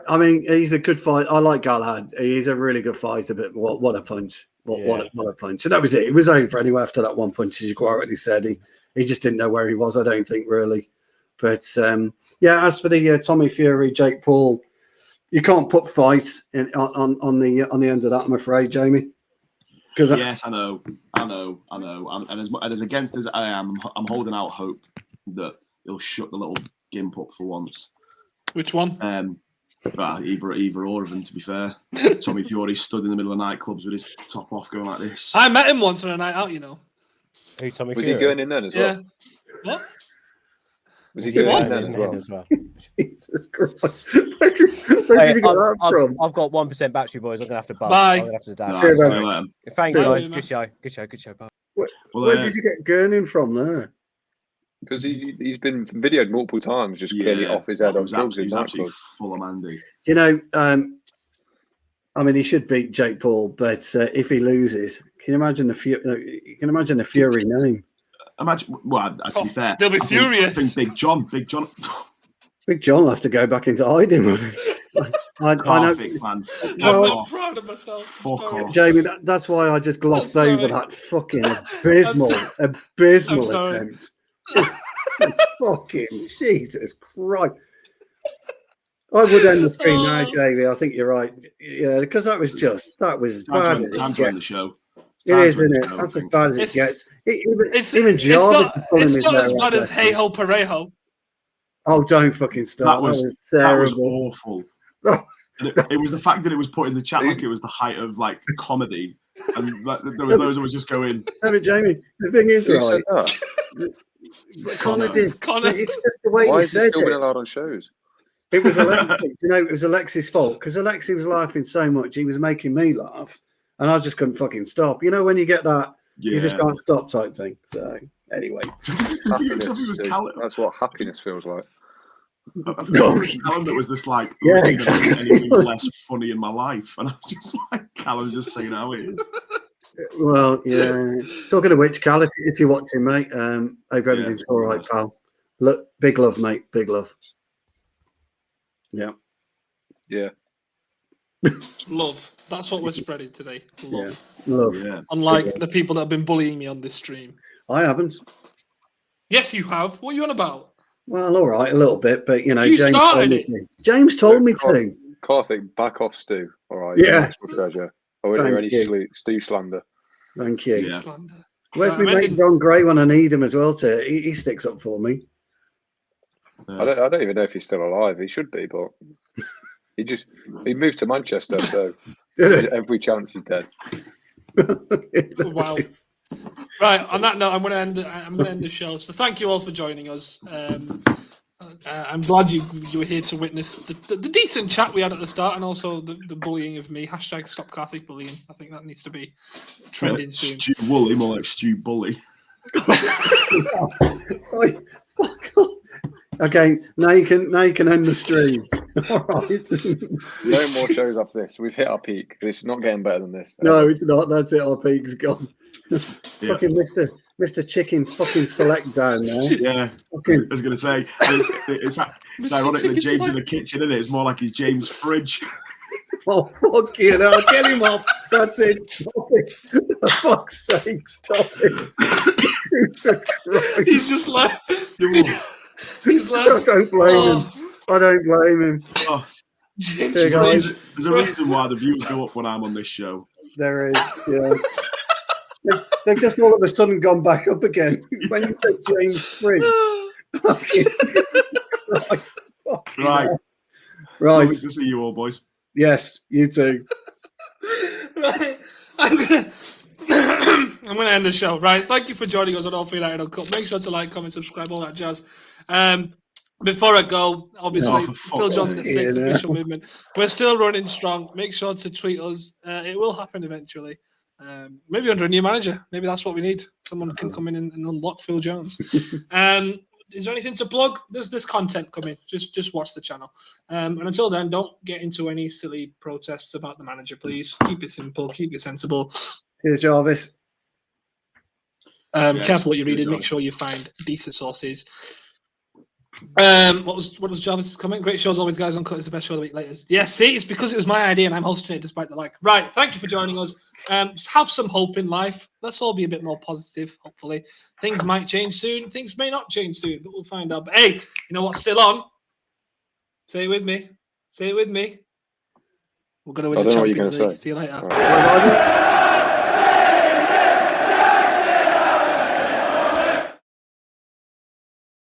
I mean, he's a good fight. I like Galahad. He's a really good fighter, but what a punch. What a punch. And that was it. It was over anyway after that one punch, as you quite rightly said. He just didn't know where he was, I don't think, really. But, yeah, as for the Tommy Fury, Jake Paul, you can't put fight on the end of that, I'm afraid, Jamie. Yes, I know. And as against as I am, I'm holding out hope that he'll shut the little gimp up for once. Which one? Either or of them, to be fair. Tommy Fury stood in the middle of nightclubs with his top off going like this. I met him once on a night out, you know. Who, Tommy Was Fury? he going in then as well? Yeah. What? Was he going in then as well? Jesus Christ. Where did you get that from? I've got 1% battery, boys. I'm going to have to buzz. Bye. I'm going to have to dash. Thanks, Thanks, guys. Good show. Good show. Bye. Where did you get Gurning from there? Because he's been videoed multiple times, just clearly off his head on drugs in nightclubs. Full of Mandy. You know, I mean, he should beat Jake Paul, but if he loses, can you imagine the Fury name? Imagine. Well, to be fair, they'll be furious. I think Big John. Big John will have to go back into hiding. I know. Man. I'm not proud of myself. Fuck off. Jamie, that's why I just glossed over that fucking abysmal attempt. Fucking Jesus Christ. I would end the stream now, Jamie. I think you're right. Yeah, because that was bad. Time to end the show. It is, isn't it? That's as bad as it gets. Even Jarvis it's not as bad as Hey Ho Parejo. Oh, don't fucking start. That was terrible. That was awful. It was the fact that it was put in the chat like it was the height of like comedy, and there was those that was just going. Jamie, the thing is, right? Connor did. It's just the way he said it. Why is he still been allowed on shows? It was Alexis. It was Alexis' fault because Alexis was laughing so much, he was making me laugh, and I just couldn't fucking stop. You know when you get that, you just can't stop type thing. So anyway, that's what happiness feels like. Callum that was just like, exactly. Anything less funny in my life, and I was just like, Callum just saying how it is. Well, yeah. Talking of which, Cal, if you're watching, mate, hope everything's all right, pal. Look, big love, mate. Big love. Yeah. Yeah. Love. That's what we're spreading today. Love. Yeah. Love. Yeah. Unlike the people that have been bullying me on this stream. I haven't. Yes, you have. What are you on about? Well, all right, a little bit, but you know, You James started told me to. James told me to. Carthic, back off, Stu. All right. Yeah. Treasure. I won't hear any Stu slander. Thank you. Yeah. Where's my mate John Gray when I need him as well? He sticks up for me. I don't even know if he's still alive. He should be, but he moved to Manchester, so every chance he's dead. Wow. Right. On that note, I'm going to end the show. So thank you all for joining us. I'm glad you were here to witness the decent chat we had at the start, and also the bullying of me. Hashtag stop Catholic bullying. I think that needs to be trending soon. Stu Woolley, more like Stu Bully. Okay, now you can end the stream. All right. No more shows after this. We've hit our peak. It's not getting better than this. No, it's not. That's it. Our peak's gone. Yeah. Fucking Mr. Chicken fucking select down there. Yeah. Okay. I was going to say, it's ironic that James in the kitchen, isn't it? It's more like he's James' fridge. Oh, fuck you know. Get him off. That's it. Stop it. For fuck's sake, stop it. Jesus Christ. He's just like... He's like... I don't blame him. I don't blame him. Oh, James Cheers, Fridge. guys. there's a reason why the views go up when I'm on this show. There is, yeah. They've just all of a sudden gone back up again. When you said James Fridge. Right. Right. Nice to see you all, boys. Yes, you too. Right. I'm gonna end the show. Right. Thank you for joining us on All For United Uncut. Make sure to like, comment, subscribe, all that jazz. Before I go, obviously, Phil Johnson at Stakes official movement. We're still running strong. Make sure to tweet us. It will happen eventually. Maybe under a new manager. Maybe that's what we need. Someone can come in and unlock Phil Jones. Is there anything to plug? There's this content coming. Just watch the channel. And until then, don't get into any silly protests about the manager, please. Keep it simple. Keep it sensible. Here's Jarvis. Careful what you're reading. Make sure you find decent sources. What was Jarvis' comment? Great show as always, guys. Uncut is the best show of the week later. Yeah, see, it's because it was my idea and I'm hosting it despite the like. Right, thank you for joining us. Have some hope in life. Let's all be a bit more positive, hopefully. Things might change soon. Things may not change soon, but we'll find out. But hey, you know what's still on? Say it with me. Say it with me. We're going to win the Champions League. See you later.